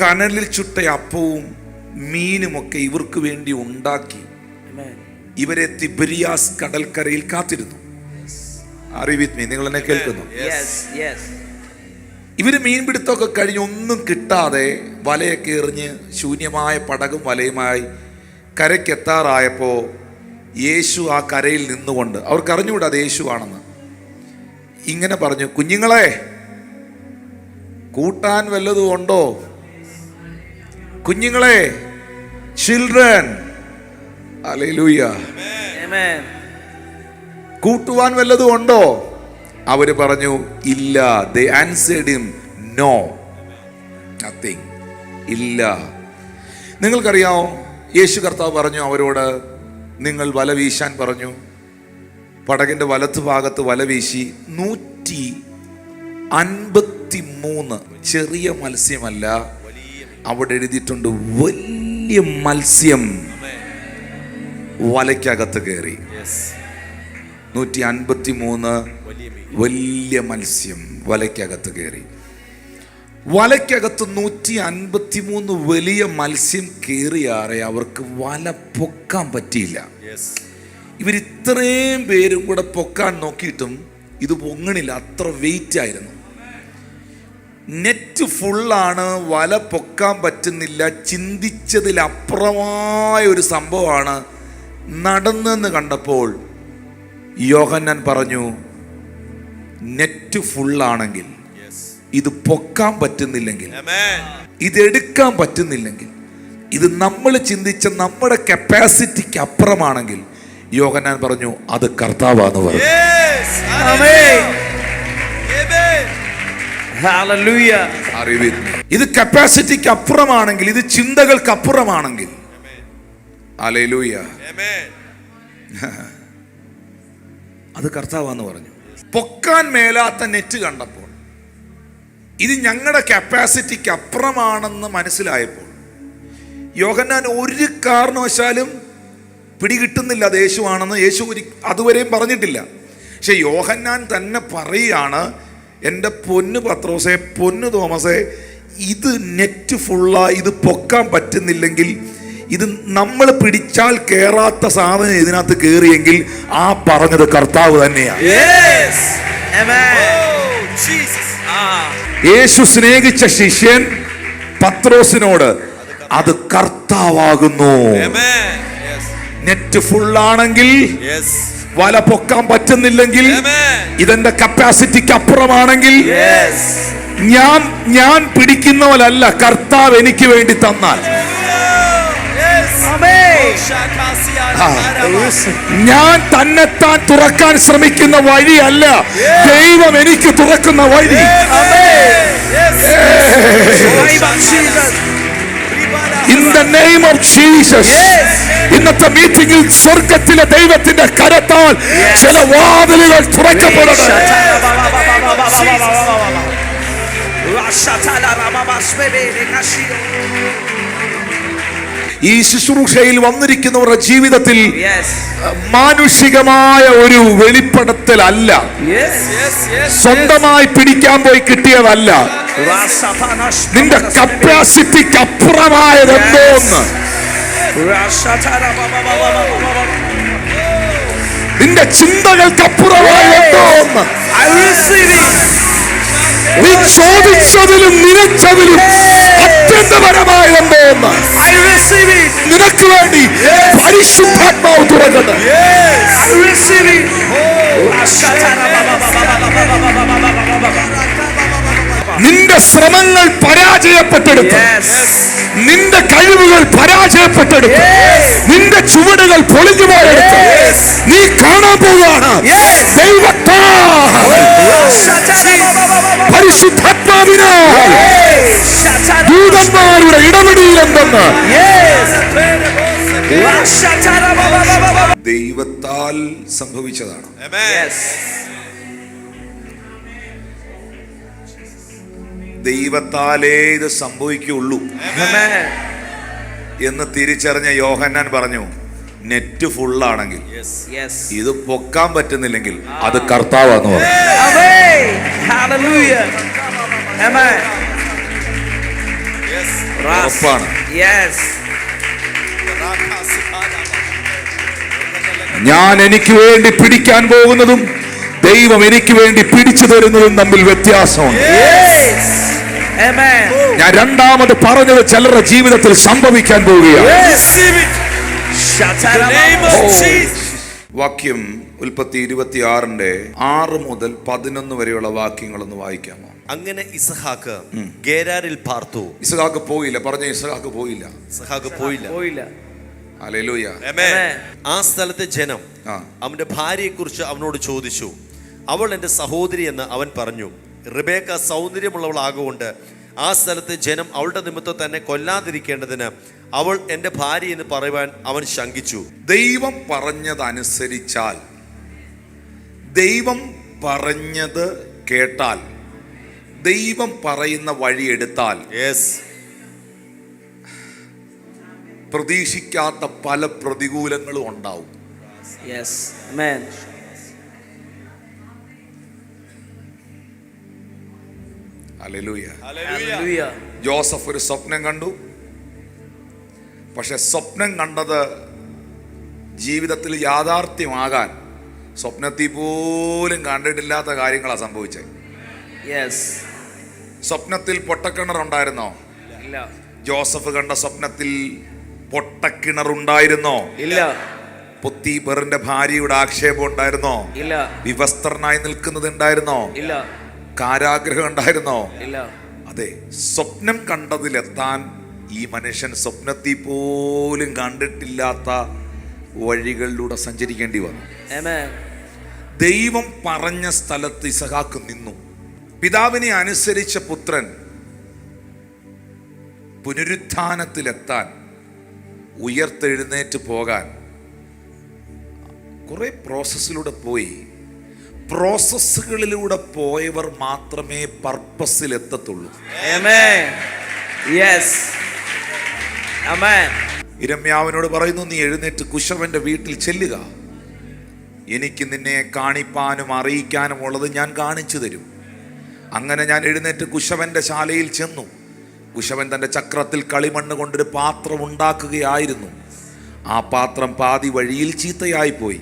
കനലിൽ ചുട്ട അപ്പവും മീനുമൊക്കെ ഇവർക്ക് വേണ്ടി ഉണ്ടാക്കി ഇവരെ തിബരിയാസ് കടൽക്കരയിൽ കാത്തിരുന്നു. അറിവിത്ത് മീ, നിങ്ങൾ എന്നെ കേൾക്കുന്നു? ഇവര് മീൻപിടുത്തമൊക്കെ കഴിഞ്ഞ് ഒന്നും കിട്ടാതെ വലയൊക്കെ എറിഞ്ഞ് ശൂന്യമായ പടകും വലയുമായി കരയ്ക്കെത്താറായപ്പോ യേശു ആ കരയിൽ നിന്നുകൊണ്ട്, അവർക്ക് അറിഞ്ഞുകൂടാ അത് യേശു ആണെന്ന്, ഇങ്ങനെ പറഞ്ഞു, കുഞ്ഞുങ്ങളെ കൂട്ടാൻ വല്ലതും ഉണ്ടോ? കുഞ്ഞുങ്ങളെ, ചിൽഡ്രൻ, ഹല്ലേലൂയ, കൂട്ടുവാൻ വല്ലതും ഉണ്ടോ? അവര് പറഞ്ഞു ഇല്ല. They answered him, no, nothing. ഇല്ല. നിങ്ങൾക്കറിയാമോ, യേശു കർത്താവ് പറഞ്ഞു അവരോട്, നിങ്ങൾ വല വീശാൻ പറഞ്ഞു. പടകിന്റെ വലത്ത് ഭാഗത്ത് വല വീശി 153 ചെറിയ മത്സ്യമല്ല, അവിടെ എഴുതിയിട്ടുണ്ട് വലിയ മത്സ്യം വലയ്ക്കകത്ത് കയറി. 153 വലിയ മത്സ്യം വലയ്ക്കകത്ത് കയറി. വലയ്ക്കകത്ത് 153 വലിയ മത്സ്യം കയറിയാറെ അവർക്ക് വല പൊക്കാൻ പറ്റിയില്ല. ഇവരിത്രയും പേരും കൂടെ പൊക്കാൻ നോക്കിയിട്ടും ഇത് പൊങ്ങണില്ല, അത്ര വെയിറ്റ് ആയിരുന്നു. നെറ്റ് ഫുള്ളാണ്, വല പൊക്കാൻ പറ്റുന്നില്ല. ചിന്തിച്ചതിലപ്പുറമായ ഒരു സംഭവമാണ് നടന്നെന്ന് കണ്ടപ്പോൾ യോഹന്നാൻ പറഞ്ഞു, നെറ്റ് ഫുള്ളാണെങ്കിൽ, ഇത് പൊക്കാൻ പറ്റുന്നില്ലെങ്കിൽ, ഇതെടുക്കാൻ പറ്റുന്നില്ലെങ്കിൽ, ഇത് നമ്മൾ ചിന്തിച്ച നമ്മുടെ കപ്പാസിറ്റിക്ക് അപ്പുറമാണെങ്കിൽ, യോഹന്നാൻ പറഞ്ഞു അത് കർത്താവാന്ന് പറഞ്ഞു. Hallelujah. അറിവിൻ. ഇത് കപ്പാസിറ്റിക്ക് അപ്പുറമാണെങ്കിൽ, ഇത് ചിന്തകൾക്ക് അപ്പുറമാണെങ്കിൽ, ഹല്ലേലൂയ, Amen. അത് കർത്താവാന്ന് പറഞ്ഞു. പൊക്കാൻ മേലാത്ത നെറ്റ് കണ്ടപ്പോൾ, ഇത് ഞങ്ങളുടെ കപ്പാസിറ്റിക്ക് അപ്പുറമാണെന്ന് മനസ്സിലായപ്പോൾ, യോഹന്നാൻ ഒരു കാരണവശാലും പിടികിട്ടുന്നില്ല അത് യേശുവാണെന്ന്. യേശു അതുവരെയും പറഞ്ഞിട്ടില്ല. പക്ഷെ യോഹന്നാൻ തന്നെ പറയുകയാണ്, എൻ്റെ പൊന്നു പത്രോസേ, പൊന്നു തോമസേ, ഇത് നെറ്റ് ഫുള്ളാ, ഇത് പൊക്കാൻ പറ്റുന്നില്ലെങ്കിൽ, ഇത് നമ്മൾ പിടിച്ചാൽ കേറാത്ത സാധനം ഇതിനകത്ത് കയറിയെങ്കിൽ ആ പറഞ്ഞത് കർത്താവ് തന്നെയാണ്. Yes. Amen. Oh, Jesus. യേശു സ്നേഹിച്ച ശിഷ്യൻ പത്രോസിനോട് അത് കർത്താവാകുന്നു. Amen. Yes. നെറ്റ് ഫുള്ളാണെങ്കിൽ, Yes. വല പൊക്കാൻ പറ്റുന്നില്ലെങ്കിൽ, Amen. ഇതെന്റെ കപ്പാസിറ്റിക്ക് അപ്പുറമാണെങ്കിൽ, Yes. ഞാൻ പിടിക്കുന്നവരല്ല, കർത്താവ് എനിക്ക് വേണ്ടി തന്നാൽ, Yes. Amen. ഞാൻ തന്നെത്താൻ തുറക്കാൻ ശ്രമിക്കുന്ന വഴിയല്ല, ദൈവം എനിക്ക് തുറക്കുന്ന വഴി. In the name of Jesus. ഇന്നത്തെ മീറ്റിംഗിൽ സ്വർഗത്തിലെ ദൈവത്തിന്റെ കരത്താൽ ചില വാതിലുകൾ തുറക്കപ്പെടട്ടെ. ഈ ശുശ്രൂഷയിൽ വന്നിരിക്കുന്നവരുടെ ജീവിതത്തിൽ മാനുഷികമായ ഒരു വെളിപ്പെടുത്തലല്ല, സ്വന്തമായി പിടിക്കാൻ പോയി കിട്ടിയതല്ല, നിന്റെ കപ്പാസിറ്റിക്ക് അപ്പുറമായതെന്തോന്ന്, നിന്റെ ചിന്തകൾക്ക് അപ്പുറമായതെന്തോന്ന്, നീ ചോദിച്ചതിലും നിലച്ചതിലും അത്യന്തപരമായതെന്തോന്ന് നിനക്ക് വേണ്ടി പരിശുദ്ധാത്മാവ് തുറക്കട്ടെ. നിന്റെ ശ്രമങ്ങൾ പരാജയപ്പെട്ടെടുത്ത്, നിന്റെ കഴിവുകൾ പരാജയപ്പെട്ടെടുത്ത്, നിന്റെ ചുവടുകൾ പൊളിഞ്ഞു പോയെടുത്ത് നീ കാണാൻ പോവുകയാണ് ദൈവത്താൽ, പരിശുദ്ധാത്മാവിനാൽ, ദൂതന്മാരുടെ ഇടപെടലെന്തെന്ന് ദൈവത്താൽ സംഭവിച്ചതാണ്. ദൈവത്താലേ ഇത് സംഭവിക്കുള്ളൂ എന്ന് തിരിച്ചറിഞ്ഞ യോഹന്നാൻ പറഞ്ഞു, നെറ്റ് ഫുള്ളാണെങ്കിൽ, ഇത് പൊക്കാൻ പറ്റുന്നില്ലെങ്കിൽ അത് കർത്താവാന്ന് പറഞ്ഞു. ഉറപ്പാണ്. ഞാൻ എനിക്ക് വേണ്ടി പിടിക്കാൻ പോകുന്നതും ദൈവം എനിക്ക് വേണ്ടി പിടിച്ചു തരുന്നതും തമ്മിൽ വ്യത്യാസമുണ്ട്. ഞാൻ രണ്ടാമത് പറഞ്ഞത് ചിലരുടെ ജീവിതത്തിൽ സംഭവിക്കാൻ പോവുകയാണ്. വാക്യം ഉൽപ്പത്തി 26:6 മുതൽ 11 വരെയുള്ള വാക്യങ്ങളൊന്ന് വായിക്കാമോ? അങ്ങനെ ഇസഹാക്ക് ഗേരാരിൽ പാർത്തു. ഇസഹാക്ക് പോയില്ല. പറഞ്ഞ ഇസഹാക്ക് പോയില്ല. ഇസഹാക്ക് പോയില്ല. ഹല്ലേലൂയ. ആ സ്ഥലത്തെ ജനം അവന്റെ ഭാര്യയെ കുറിച്ച് അവനോട് ചോദിച്ചു. അവൾ എൻ്റെ സഹോദരി എന്ന് അവൻ പറഞ്ഞു. റിബേക്ക സൗന്ദര്യമുള്ളവളാകൊണ്ട് ആ സ്ഥലത്തെ ജനം അവളുടെ നിമിത്തം തന്നെ കൊല്ലാതിരിക്കേണ്ടതിന് അവൾ എൻ്റെ ഭാര്യ എന്ന് പറയുവാൻ അവൻ ശങ്കിച്ചു. ദൈവം പറഞ്ഞതനുസരിച്ചാൽ, ദൈവം പറഞ്ഞത് കേട്ടാൽ, ദൈവം പറയുന്ന വഴി എടുത്താൽ പ്രതീക്ഷിക്കാത്ത പല പ്രതികൂലങ്ങളും ഉണ്ടാവും. ഹല്ലേലൂയ. ജോസഫ് ഒരു സ്വപ്നം കണ്ടു. പക്ഷെ സ്വപ്നം കണ്ടത് ജീവിതത്തിൽ യാഥാർത്ഥ്യമാകാൻ സ്വപ്നത്തിൽ പോലും കണ്ടിട്ടില്ലാത്ത കാര്യങ്ങളാണ് സംഭവിച്ചത്. സ്വപ്നത്തിൽ പൊട്ടക്കിണറുണ്ടായിരുന്നോ? ഇല്ല. ജോസഫ് കണ്ട സ്വപ്നത്തിൽ പൊട്ടക്കിണറുണ്ടായിരുന്നോ? ഇല്ല. പൊത്തീഫറിന്റെ ഭാര്യയുടെ ആക്ഷേപം ഉണ്ടായിരുന്നോ? ഇല്ല. വിവസ്ത്രനായി നിൽക്കുന്നത് ഉണ്ടായിരുന്നോ? ഇല്ല. കാരാഗ്രഹം ഉണ്ടായിരുന്നോ? ഇല്ല. അതെ, സ്വപ്നം കണ്ടതിലെത്താൻ ഈ മനുഷ്യൻ സ്വപ്നത്തിൽ പോലും കണ്ടിട്ടില്ലാത്ത വഴികളിലൂടെ സഞ്ചരിക്കേണ്ടി വന്നു. ദൈവം പറഞ്ഞ സ്ഥലത്ത് ഇസഹാക്ക് നിന്നു. പിതാവിനെ അനുസരിച്ച പുത്രൻ പുനരുത്ഥാനത്തിലെത്താൻ, ഉയർത്തെഴുന്നേറ്റ് പോകാൻ കുറെ പ്രോസസ്സിലൂടെ പോയി. പ്രോസസ്സുകളിലൂടെ പോയവർ മാത്രമേ പർപ്പസിൽ എത്തത്തുള്ളൂ. Amen. Yes. Amen. ഇരമ്യാവിനോട് പറയുന്നു, നീ എഴുന്നേറ്റ് കുശവന്റെ വീട്ടിൽ ചെല്ലുക, എനിക്ക് നിന്നെ കാണിപ്പാനും അറിയിക്കാനും ഉള്ളത് ഞാൻ കാണിച്ചു തരും. അങ്ങനെ ഞാൻ എഴുന്നേറ്റ് കുശവന്റെ ശാലയിൽ ചെന്നു. കുശവൻ തൻ്റെ ചക്രത്തിൽ കളിമണ്ണ് കൊണ്ടൊരു പാത്രം ഉണ്ടാക്കുകയായിരുന്നു. ആ പാത്രം പാതി വഴിയിൽ ചീത്തയായിപ്പോയി.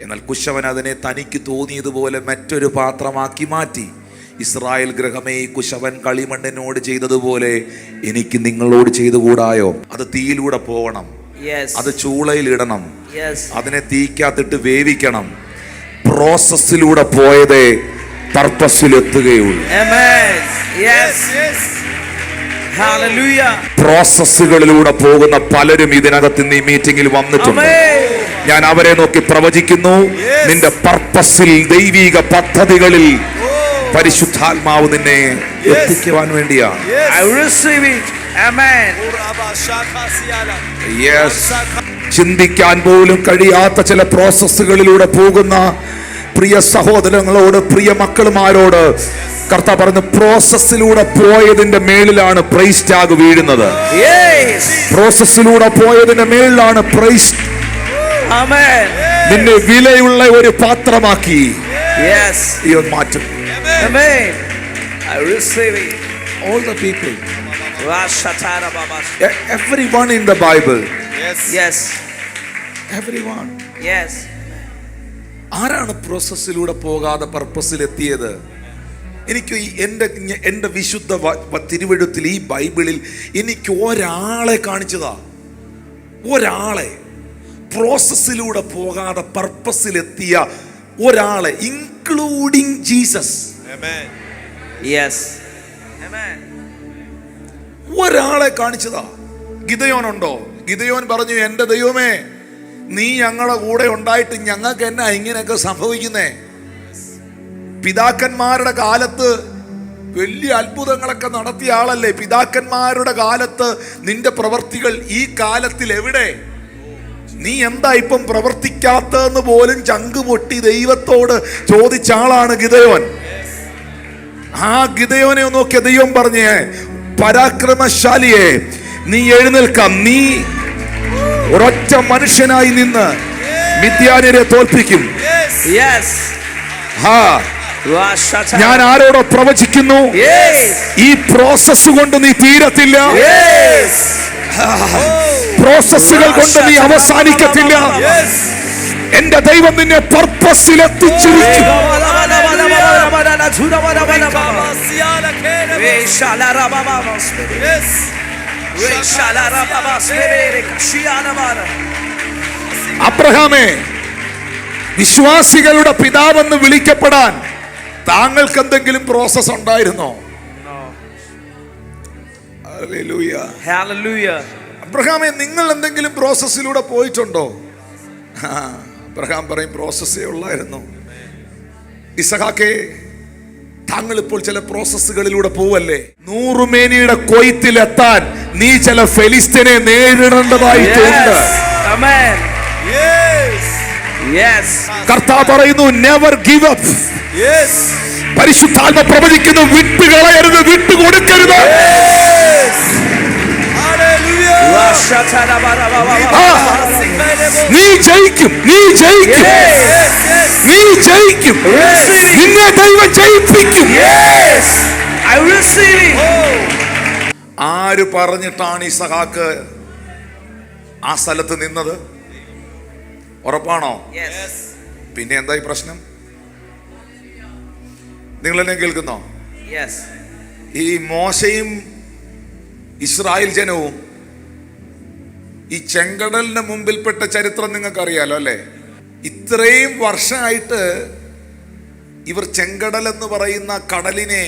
എന്നാൽ കുശവൻ അതിനെ തനിക്ക് തോന്നിയതുപോലെ മറ്റൊരു പാത്രമാക്കി മാറ്റി. ഇസ്രായേൽ ഗൃഹമേ, കുശവൻ കളിമണ്ണിനോട് ചെയ്തതുപോലെ എനിക്ക് നിങ്ങളോട് ചെയ്തുകൂടായോ? അത് തീയിലൂടെ പോകണം, അത് ചൂളയിലിടണം, അതിനെ തീക്കകത്തിട്ട് വേവിക്കണം. പ്രോസസ്സിലൂടെ പോയതേ പർപ്പസിലെത്തുകയുള്ളൂ. പ്രോസസ്സുകളിലൂടെ പോകുന്ന പലരും ഇതിനകത്ത് ഈ മീറ്റിംഗിൽ വന്നിട്ടുണ്ട്. ഞാൻ അവരെ നോക്കി പ്രവചിക്കുന്നു, നിന്റെ പർപ്പസിൽ, ദൈവിക പദ്ധതികളിൽ പരിശുദ്ധാത്മാവ് നിന്നെ എത്തിക്കുവാൻ വേണ്ടിയാണ്. ചിന്തിക്കാൻ പോലും കഴിയാത്ത ചില പ്രോസസ്സുകളിലൂടെ പോകുന്ന പ്രിയ സഹോദരങ്ങളോട്, പ്രിയ മക്കളുമാരോട് കർത്താവ് പറഞ്ഞു, പ്രോസസ്സിലൂടെ പോയതിന്റെ മേളിലാണ് പ്രൈസ് ടാഗ് വീഴുന്നത്. പ്രോസസ്സിലൂടെ പോയതിന്റെ മേളിലാണ് പ്രൈസ്. നിന്നെ വിലയുള്ള ഒരു പാത്രമാക്കി മാറ്റും. All the people, everyone in the Bible, everyone. ആരാണ് പ്രോസസ്സിലൂടെ പോകാതെ പർപ്പസിലെത്തിയത്? എനിക്ക് എൻ്റെ വിശുദ്ധ തിരുവെഴുത്തിൽ, ഈ ബൈബിളിൽ എനിക്ക് ഒരാളെ കാണിച്ചതാ. ഒരാളെ പ്രോസസ്സിലൂടെ പോകാതെ പർപ്പസിലെത്തിയ ഒരാളെ, ഇൻക്ലൂഡിങ് ജീസസ്. ഒരാളെ കാണിച്ചതാ. ഗിദെയോനുണ്ടോ? ഗിദെയോൻ പറഞ്ഞു, എൻ്റെ ദൈവമേ, നീ ഞങ്ങളുടെ കൂടെ ഉണ്ടായിട്ട് ഞങ്ങൾക്ക് എന്നാ ഇങ്ങനെയൊക്കെ സംഭവിക്കുന്നേ? പിതാക്കന്മാരുടെ കാലത്ത് വലിയ അത്ഭുതങ്ങളൊക്കെ നടത്തിയ ആളല്ലേ? പിതാക്കന്മാരുടെ കാലത്ത് നിന്റെ പ്രവർത്തികൾ ഈ കാലത്തിൽ എവിടെ? നീ എന്താ ഇപ്പം പ്രവർത്തിക്കാത്തതെന്ന് പോലും ചങ്ക് പൊട്ടി ദൈവത്തോട് ചോദിച്ച ആളാണ് ഗിദെയോൻ. ആ ഗിദെയോനെ നോക്കിയ ദൈവം പറഞ്ഞേ, പരാക്രമശാലിയെ, നീ എഴുന്നേൽക്കാം, നീ ഒരൊറ്റ മനുഷ്യനായി നിന്ന് മിദ്യാന്യരെ തോൽപ്പിക്കും. ഞാൻ ആരോടോ പ്രവചിക്കുന്നു, ഈ പ്രോസസ് കൊണ്ട് നീ തീരത്തില്ല, പ്രോസസ്സുകൾ കൊണ്ട് നീ അവസാനിക്കത്തില്ല. എന്റെ ദൈവം നിന്നെ പർപ്പസിൽ എത്തിച്ചിരിക്കും. അബ്രഹാമേ, വിശ്വാസികളുടെ പിതാവെന്ന് വിളിക്കപ്പെടാൻ താങ്കൾക്ക് എന്തെങ്കിലും പ്രോസസ് ഉണ്ടായിരുന്നോ? അബ്രഹാമേ, നിങ്ങൾ എന്തെങ്കിലും പ്രോസസ്സിലൂടെ പോയിട്ടുണ്ടോ? അബ്രഹാം പറയും, പ്രോസസ്സേ ഉള്ളായിരുന്നു. ഇസഹാക്കേ, താങ്കൾ ഇപ്പോൾ ചില പ്രോസസ്സുകളിലൂടെ പോവല്ലേ? 100 മേനിയുടെ കൊയ്ത്തിലെത്താൻ നീ ചില ഫെലിസ്തീനെ നേരിടേണ്ടതായിട്ടുണ്ട്. കർത്താവ് പറയുന്നു, നെവർ ഗിവ് അപ്പ്. പരിശുദ്ധാത്മ പ്രവചിക്കുന്നു, വിട്ടുകളയരുത്, വിട്ടുകൊടുക്കരുത്. നീ ജയിക്കും, നീ ജയിക്കും, നീ ജയിക്കും. നിന്നെ ദൈവം ജയിപ്പിക്കും. ആര് പറഞ്ഞിട്ടാണ് ഇസഹാക്ക് ആ സ്ഥലത്ത് നിന്നത്? ഉറപ്പാണോ? പിന്നെ എന്തായി പ്രശ്നം? നിങ്ങൾ എന്നെ കേൾക്കുന്നോ? ഈ മോശയും ഇസ്രായേൽ ജനവും ഈ ചെങ്കടലിന് മുമ്പിൽപ്പെട്ട ചരിത്രം നിങ്ങൾക്കറിയാലോ അല്ലേ? ഇത്രയും വർഷമായിട്ട് ഇവർ ചെങ്കടൽ എന്ന് പറയുന്ന കടലിനെ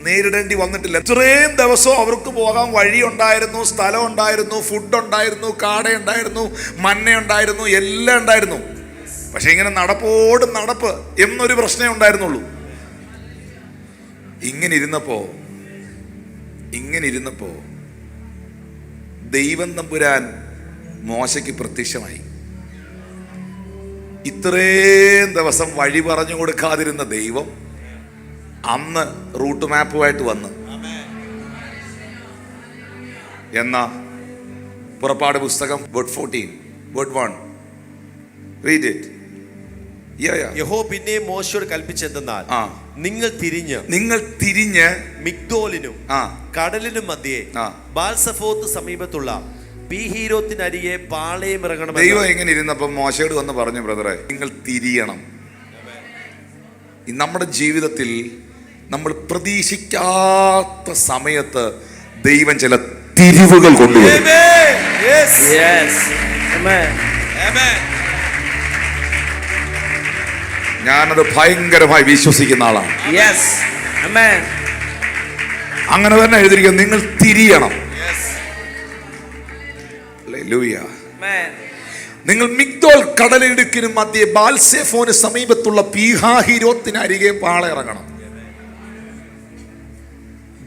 നേരിടേണ്ടി വന്നിട്ടില്ല. ഇത്രയും ദിവസവും അവർക്ക് പോകാൻ വഴി ഉണ്ടായിരുന്നു, സ്ഥലം ഉണ്ടായിരുന്നു, ഫുഡ് ഉണ്ടായിരുന്നു, കാട ഉണ്ടായിരുന്നു, മന്ന ഉണ്ടായിരുന്നു, എല്ലാം ഉണ്ടായിരുന്നു. പക്ഷെ ഇങ്ങനെ നടപ്പോട് നടപ്പ് എന്നൊരു പ്രശ്നമേ ഉണ്ടായിരുന്നുള്ളൂ. ഇങ്ങനെ ഇരുന്നപ്പോ ദൈവം തമ്പുരാൻ മോശയ്ക്ക് പ്രത്യക്ഷമായി. ഇത്രയും ദിവസം വഴി പറഞ്ഞു കൊടുക്കാതിരുന്ന ദൈവം അന്ന് റൂട്ട് മാപ്പുമായിട്ട് വന്ന്. എന്നാ പുറപ്പാട് പുസ്തകം വേർഡ് 14 വേർഡ് 1 റീഡ് ഇറ്റ്. യഹോവ പിന്നെയും മോശയോട് കൽപ്പിച്ചെന്തെന്നാൽ, നിങ്ങൾ തിരിഞ്ഞ് മിഗ്ദോലിനും കടലിനും മധ്യേ ബാൽസഫോത്ത് സമീപത്തുള്ള പീഹീരോത്തിനരികെ പാളയം ഇറങ്ങണം. ദൈവം എങ്ങനെ ഇരുന്നപ്പം മോശയോട് വന്ന് പറഞ്ഞു, ബ്രദറെ നിങ്ങൾ തിരിയണം. നമ്മുടെ ജീവിതത്തിൽ നമ്മൾ പ്രതീക്ഷിക്കാത്ത സമയത്ത് ദൈവം ചില തിരിവുകൾ കൊണ്ടുവരും. ഞാനത് ഭയങ്കരമായി വിശ്വസിക്കുന്ന ആളാണ്. അങ്ങനെ തന്നെ എഴുതിയിരിക്കുന്നത്, നിങ്ങൾ തിരിയണം. നിങ്ങൾ മിഗ്ദോൽ കടലിടുക്കിനും മധ്യേ ബാൽസെഫോന് സമീപത്തുള്ള പീഹാഹിരോത്തിനരികെ പാളയിറങ്ങണം.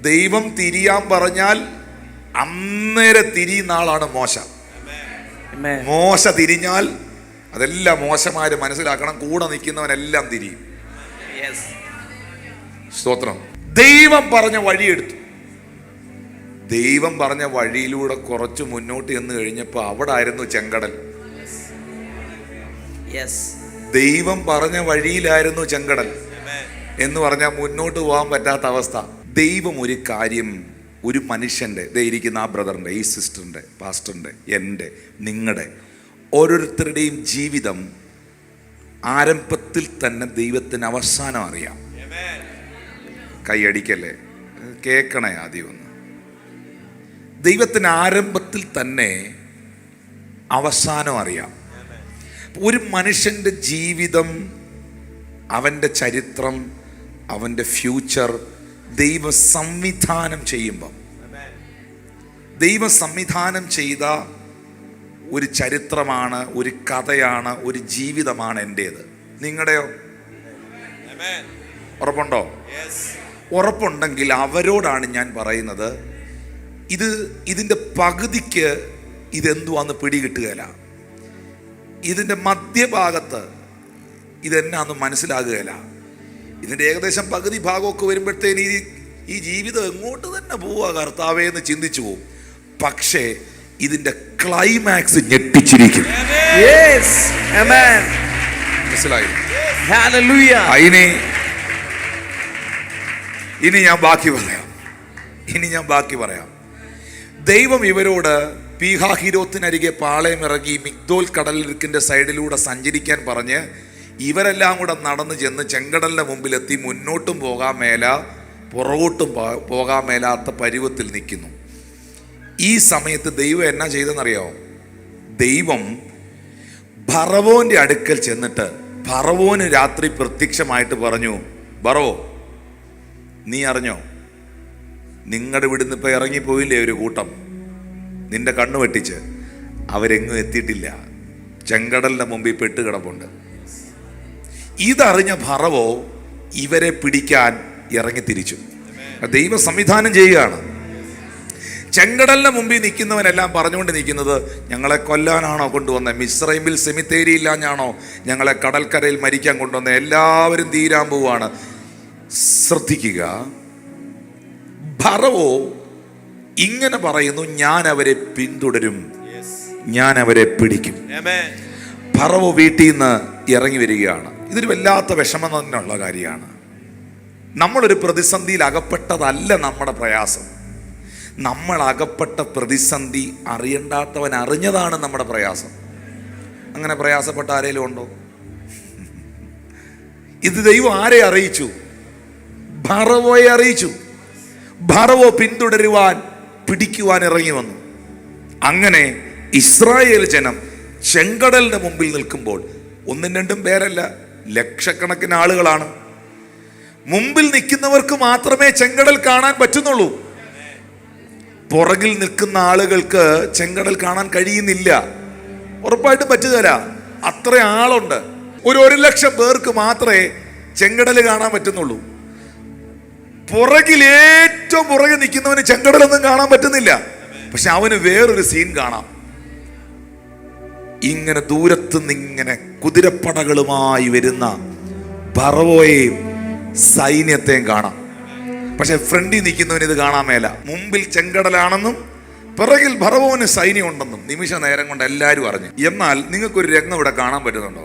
ദൈവം തിരിയാൻ പറഞ്ഞാൽ അന്നേരം തിരിയുന്ന ആളാണ് മോശ. മോശ തിരിഞ്ഞാൽ അതെല്ലാം മോശമാര് മനസ്സിലാക്കണം. കൂടെ നിൽക്കുന്നവനെല്ലാം തിരിയും. സ്തോത്രം. ദൈവം പറഞ്ഞ വഴിയെടുത്തു. ദൈവം പറഞ്ഞ വഴിയിലൂടെ കുറച്ച് മുന്നോട്ട് ചെന്ന് കഴിഞ്ഞപ്പോൾ അവിടെ ആയിരുന്നു ചെങ്കടൽ. ദൈവം പറഞ്ഞ വഴിയിലായിരുന്നു ചെങ്കടൽ എന്ന് പറഞ്ഞാൽ മുന്നോട്ട് പോകാൻ പറ്റാത്ത അവസ്ഥ. ദൈവം ഒരു കാര്യം ഒരു മനുഷ്യൻ്റെ, ഇരിക്കുന്ന ആ ബ്രദറിൻ്റെ, ഈ സിസ്റ്ററിൻ്റെ, പാസ്റ്ററിൻ്റെ, എൻ്റെ, നിങ്ങളുടെ ഓരോരുത്തരുടെയും ജീവിതം ആരംഭത്തിൽ തന്നെ ദൈവത്തിന് അവസാനം അറിയാം. കൈയടിക്കല്ലേ, കേൾക്കണേ ആദ്യം ഒന്ന്. ദൈവത്തിന് ആരംഭത്തിൽ തന്നെ അവസാനം അറിയാം. ഒരു മനുഷ്യൻ്റെ ജീവിതം, അവൻ്റെ ചരിത്രം, അവൻ്റെ ഫ്യൂച്ചർ ദൈവം സംവിധാനം ചെയ്യുമ്പം, ദൈവം സംവിധാനം ചെയ്ത ഒരു ചരിത്രമാണ്, ഒരു കഥയാണ്, ഒരു ജീവിതമാണ് എൻ്റേത്. നിങ്ങളുടെയോ? ഉറപ്പുണ്ടോ? ഉറപ്പുണ്ടെങ്കിൽ അവരോടാണ് ഞാൻ പറയുന്നത്, ഇതിൻ്റെ പകുതിക്ക് ഇതെന്തുവാന്ന് പിടികിട്ടുകയില്ല. ഇതിൻ്റെ മധ്യഭാഗത്ത് ഇതെന്നാന്ന് മനസ്സിലാകുകയില്ല. ഇതിൻ്റെ ഏകദേശം പകുതി ഭാഗമൊക്കെ വരുമ്പോഴത്തേന് ഈ ജീവിതം എങ്ങോട്ട് തന്നെ പോവുക കർത്താവേ എന്ന് ചിന്തിച്ചു പോവും. പക്ഷേ ഇതിൻ്റെ ക്ലൈമാക്സ് ഞെട്ടിച്ചിരിക്കും. മനസ്സിലായി? ഇനി ഞാൻ ബാക്കി പറയാം. ദൈവം ഇവരോട് പീഹാഹിരോത്തിനരികെ പാളയം ഇറങ്ങി മിഗ്ദോൽ കടലിടുക്കിൻ്റെ സൈഡിലൂടെ സഞ്ചരിക്കാൻ പറഞ്ഞ് ഇവരെല്ലാം കൂടെ നടന്നു ചെന്ന് ചെങ്കടലിൻ്റെ മുമ്പിലെത്തി. മുന്നോട്ടും പോകാൻ മേല, പുറകോട്ടും പോകാൻ മേലാത്ത പരുവത്തിൽ നിൽക്കുന്നു. ഈ സമയത്ത് ദൈവം എന്നാ ചെയ്തെന്നറിയോ? ദൈവം ഫറവോന്റെ അടുക്കൽ ചെന്നിട്ട് ഫറവോന് രാത്രി പ്രത്യക്ഷമായിട്ട് പറഞ്ഞു, ഫറവോ നീ അറിഞ്ഞോ, നിങ്ങളുടെ ഇവിടുന്ന് ഇപ്പം ഇറങ്ങിപ്പോയില്ലേ ഒരു കൂട്ടം, നിന്റെ കണ്ണു വെട്ടിച്ച് അവരെങ്ങും എത്തിയിട്ടില്ല, ചെങ്കടലിൻ്റെ മുമ്പിൽ പെട്ടുകിടപ്പുണ്ട്. ഇതറിഞ്ഞ ഫറവോ ഇവരെ പിടിക്കാൻ ഇറങ്ങി തിരിച്ചു. ദൈവ സംവിധാനം ചെയ്യുകയാണ്. ചെങ്കടലിന് മുമ്പിൽ നിൽക്കുന്നവനെല്ലാം പറഞ്ഞുകൊണ്ട് നിൽക്കുന്നത്, ഞങ്ങളെ കൊല്ലാനാണോ കൊണ്ടുവന്നത്? മിസ്രൈമിൽ സെമിത്തേരി ഇല്ലാഞ്ഞാണോ ഞങ്ങളെ കടൽക്കരയിൽ മരിക്കാൻ കൊണ്ടുവന്നത്? എല്ലാവരും തീരാൻ പോവാണ്. ശ്രദ്ധിക്കുക, ഫറവോ ഇങ്ങനെ പറയുന്നു, ഞാൻ അവരെ പിന്തുടരും, ഞാൻ അവരെ പിടിക്കും. ഫറവോ വീട്ടിൽ നിന്ന് ഇറങ്ങി വരികയാണ്. ഇതൊരു വല്ലാത്ത വിഷമം തന്നെയുള്ള കാര്യമാണ്. നമ്മളൊരു പ്രതിസന്ധിയിൽ അകപ്പെട്ടതല്ല നമ്മുടെ പ്രയാസം. നമ്മൾ അകപ്പെട്ട പ്രതിസന്ധി അറിയണ്ടാത്തവൻ അറിഞ്ഞതാണ് നമ്മുടെ പ്രയാസം. അങ്ങനെ പ്രയാസപ്പെട്ട ആരെങ്കിലും ഉണ്ടോ? ഇത് ദൈവം ആരെ അറിയിച്ചു? ഫറവോയെ അറിയിച്ചു. ഫറവോ പിന്തുടരുവാൻ, പിടിക്കുവാൻ ഇറങ്ങി വന്നു. അങ്ങനെ ഇസ്രായേൽ ജനം ചെങ്കടലിന്റെ മുമ്പിൽ നിൽക്കുമ്പോൾ ഒന്നും രണ്ടും പേരല്ല, ലക്ഷക്കണക്കിന് ആളുകളാണ്. മുമ്പിൽ നിൽക്കുന്നവർക്ക് മാത്രമേ ചെങ്കടൽ കാണാൻ പറ്റുന്നുള്ളൂ. പുറകിൽ നിൽക്കുന്ന ആളുകൾക്ക് ചെങ്കടൽ കാണാൻ കഴിയുന്നില്ല. ഉറപ്പായിട്ടും പറ്റുകയില്ല. അത്ര ആളുണ്ട്. 1,00,000 പേർക്ക് മാത്രമേ ചെങ്കടൽ കാണാൻ പറ്റുന്നുള്ളൂ. പുറകിൽ ഏറ്റവും പുറകെ നിൽക്കുന്നവന് ചെങ്കടലൊന്നും കാണാൻ പറ്റുന്നില്ല. പക്ഷെ അവന് വേറൊരു സീൻ കാണാം. ഇങ്ങനെ ദൂരത്തുനിന്ന് ഇങ്ങനെ കുതിരപ്പടകളുമായി വരുന്ന ഫറവോയെയും സൈന്യത്തെയും കാണാം. പക്ഷെ ഫ്രണ്ടിൽ നിൽക്കുന്നവന് ഇത് കാണാൻ മേല. മുമ്പിൽ ചെങ്കടലാണെന്നും പിറകിൽ ഫറവോന് സൈന്യം ഉണ്ടെന്നും നിമിഷ നേരം കൊണ്ട് എല്ലാവരും അറിഞ്ഞു. എന്നാൽ നിങ്ങൾക്കൊരു രംഗം ഇവിടെ കാണാൻ പറ്റുന്നുണ്ടോ?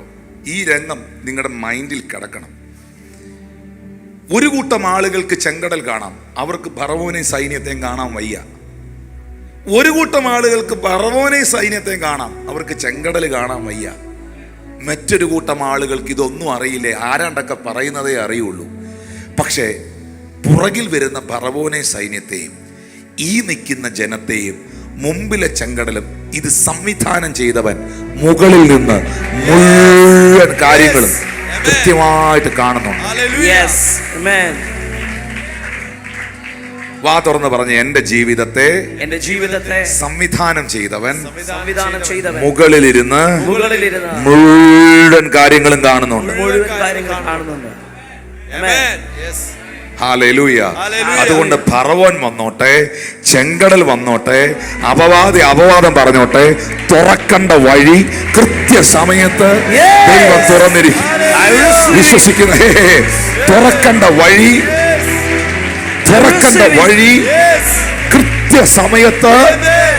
ഈ രംഗം നിങ്ങളുടെ മൈൻഡിൽ കിടക്കണം. ഒരു കൂട്ടം ആളുകൾക്ക് ചെങ്കടൽ കാണാം, അവർക്ക് ഫറവോനെയും സൈന്യത്തെയും കാണാൻ വയ്യ. ഒരു കൂട്ടം ആളുകൾക്ക് ഫറവോനെയും സൈന്യത്തെയും കാണാം, അവർക്ക് ചെങ്കടൽ കാണാൻ വയ്യ. മറ്റൊരു കൂട്ടം ആളുകൾക്ക് ഇതൊന്നും അറിയില്ലേ, ആരാണ്ടൊക്കെ പറയുന്നതേ അറിയുള്ളൂ. പക്ഷേ പുറകിൽ വരുന്ന ഫറവോനെയും സൈന്യത്തെയും ഈ നിൽക്കുന്ന ജനത്തെയും മുമ്പിലെ ചെങ്കടലും ഇത് സംവിധാനം ചെയ്തവൻ മുകളിൽ നിന്ന് മുഴുവൻ കാര്യങ്ങളും കൃത്യമായിട്ട് കാണുന്നുണ്ട്. വാ തുറന്ന് പറഞ്ഞ് എന്റെ ജീവിതത്തെ സംവിധാനം ചെയ്തവൻ മുകളിലിരുന്ന് മുഴുവൻ കാര്യങ്ങളും കാണുന്നുണ്ട്. ഹല്ലേലൂയ. അതുകൊണ്ട് ഫറവോൻ വന്നോട്ടെ, ചെങ്കടൽ വന്നോട്ടെ, അപവാദം പറഞ്ഞോട്ടെ, തുറക്കേണ്ട വഴി കൃത്യസമയത്ത് ദൈവം തുറന്നിരിക്കും. വിശ്വസിക്കുന്ന തുറക്കേണ്ട വഴി കൃത്യസമയത്ത്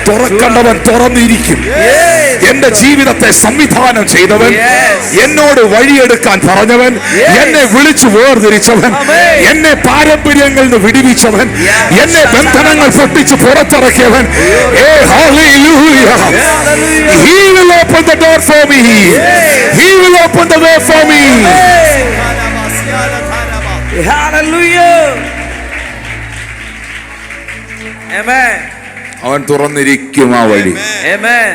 തുറക്കേണ്ടവൻ തുറന്നിരിക്കും. എന്റെ ജീവിതത്തെ സംവിധാനം ചെയ്തവൻ, എന്നോട് വഴിയെടുക്കാൻ പറഞ്ഞവൻ, എന്നെ വിളിച്ചു വേർതിരിച്ചവൻ, എന്നെ പാരമ്പര്യങ്ങളിൽ നിന്ന് വിടുവിച്ചവൻ, എന്നെ ബന്ധനങ്ങൾ പൊട്ടിച്ച് പുറത്തിറക്കിയവൻ. He will open the door for me. He will open the way for me. Hallelujah. Amen. അവൻ തുറന്നിരിക്കും ആ വഴി. Amen.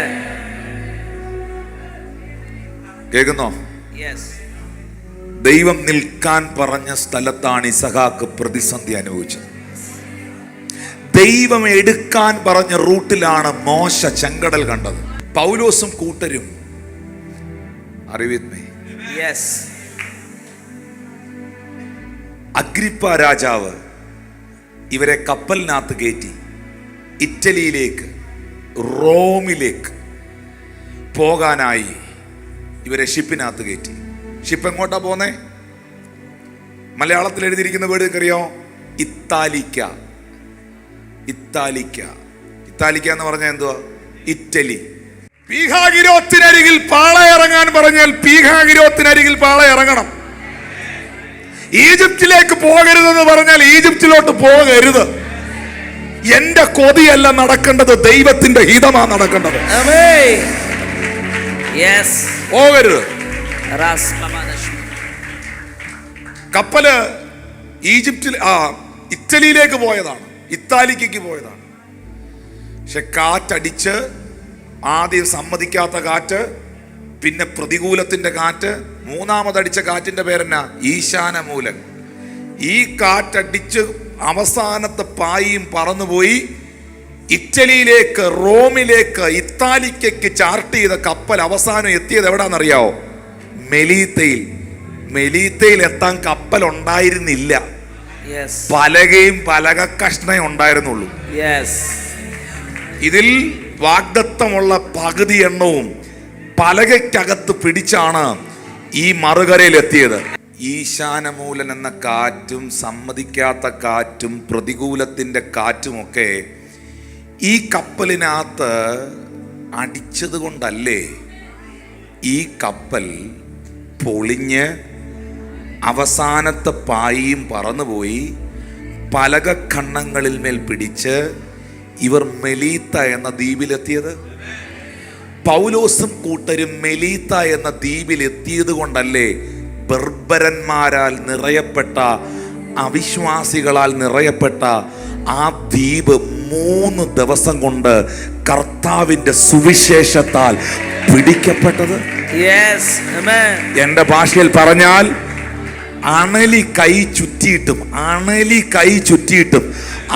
കേൾക്കുന്നോ? Yes. ദൈവം നിൽക്കാൻ പറഞ്ഞ സ്ഥലത്താണ് ഇസഹാക്ക് പ്രതിസന്ധി അനുഭവിച്ചത്. ദൈവം എടുക്കാൻ പറഞ്ഞ റൂട്ടിലാണ് മോശ ചെങ്കടൽ കണ്ടത്. പൗലോസും കൂട്ടരും അറിവിത്മേ. Yes. അഗ്രിപ്പ രാജാവ് ഇവരെ കപ്പലിനകത്ത് കയറ്റി ഇറ്റലിയിലേക്ക്, റോമിലേക്ക് പോകാനായി ഇവരെ ഷിപ്പിനകത്ത് കയറ്റി. ഷിപ്പ് എങ്ങോട്ടാ പോന്നേ? മലയാളത്തിൽ എഴുതിയിരിക്കുന്ന വേർഡ് അറിയോ? ഇത്താലിക്ക. ഇത്താലിക്ക എന്ന് പറഞ്ഞാൽ എന്തുവാ? ഇറ്റലി. പീഹാഗിരോത്തിനരികിൽ പാള ഇറങ്ങാൻ പറഞ്ഞാൽ പീഹാഗിരോത്തിനരികിൽ പാള ഇറങ്ങണം. ഈജിപ്തിലേക്ക് പോകരുതെന്ന് പറഞ്ഞാൽ ഈജിപ്തിലോട്ട് പോകരുത്. എന്റെ കൊതിയല്ല നടക്കേണ്ടത്, ദൈവത്തിന്റെ ഹിതമാ നടക്കേണ്ടത്. പോകരുത്. കപ്പല് ഇറ്റലിയിലേക്ക് പോയതാണ്, ഇത്താലിക്ക് പോയതാണ്. പക്ഷെ കാറ്റടിച്ച് ആദ്യം സമ്മതിക്കാത്ത കാറ്റ്, പിന്നെ പ്രതികൂലത്തിന്റെ കാറ്റ്, മൂന്നാമതടിച്ച കാറ്റിന്റെ പേരെന്നാ? ഈശാനമൂലൻ. ഈ കാറ്റടിച്ച് അവസാനത്തെ പായിയും പറന്നുപോയി ഇറ്റലിയിലേക്ക്, റോമിലേക്ക്, ഇത്താലിക്കയ്ക്ക് ചാർട്ട് ചെയ്ത കപ്പൽ അവസാനം എത്തിയത് എവിടാന്നറിയാവോ? മെലീത്തയിൽ. മെലീത്തയിൽ എത്താൻ കപ്പൽ ഉണ്ടായിരുന്നില്ല. പലകയും പലക കഷ്ണേ ഉണ്ടായിരുന്നുള്ളൂ. ഇതിൽ വാഗ്ദത്തമുള്ള പകുതി എണ്ണവും പലകയ്ക്കകത്ത് പിടിച്ചാണ് ഈ മറുകരയിൽ എത്തിയത്. ഈശാനമൂലൻ എന്ന കാറ്റും സമ്മതിക്കാത്ത കാറ്റും പ്രതികൂലത്തിന്റെ കാറ്റുമൊക്കെ ഈ കപ്പലിനകത്ത് അടിച്ചത് കൊണ്ടല്ലേ ഈ കപ്പൽ പൊളിഞ്ഞ് അവസാനത്തെ പായിയും പറന്നുപോയി പലക ഖണ്ഡങ്ങളിൽ മേൽ പിടിച്ച് ഇവർ മെലീത്ത എന്ന ദ്വീപിലെത്തിയത്. പൗലോസും കൂട്ടരും മെലീത്ത എന്ന ദ്വീപിലെത്തിയത് കൊണ്ടല്ലേ ബർബരന്മാരാൽ നിറയപ്പെട്ട, അവിശ്വാസികളാൽ നിറയപ്പെട്ട ആ ദ്വീപ് 3 ദിവസം കൊണ്ട് കർത്താവിന്റെ സുവിശേഷത്താൽ പിടിക്കപ്പെട്ടത്. എന്റെ ഭാഷയിൽ പറഞ്ഞാൽ അണലി കൈ ചുറ്റിയിട്ടും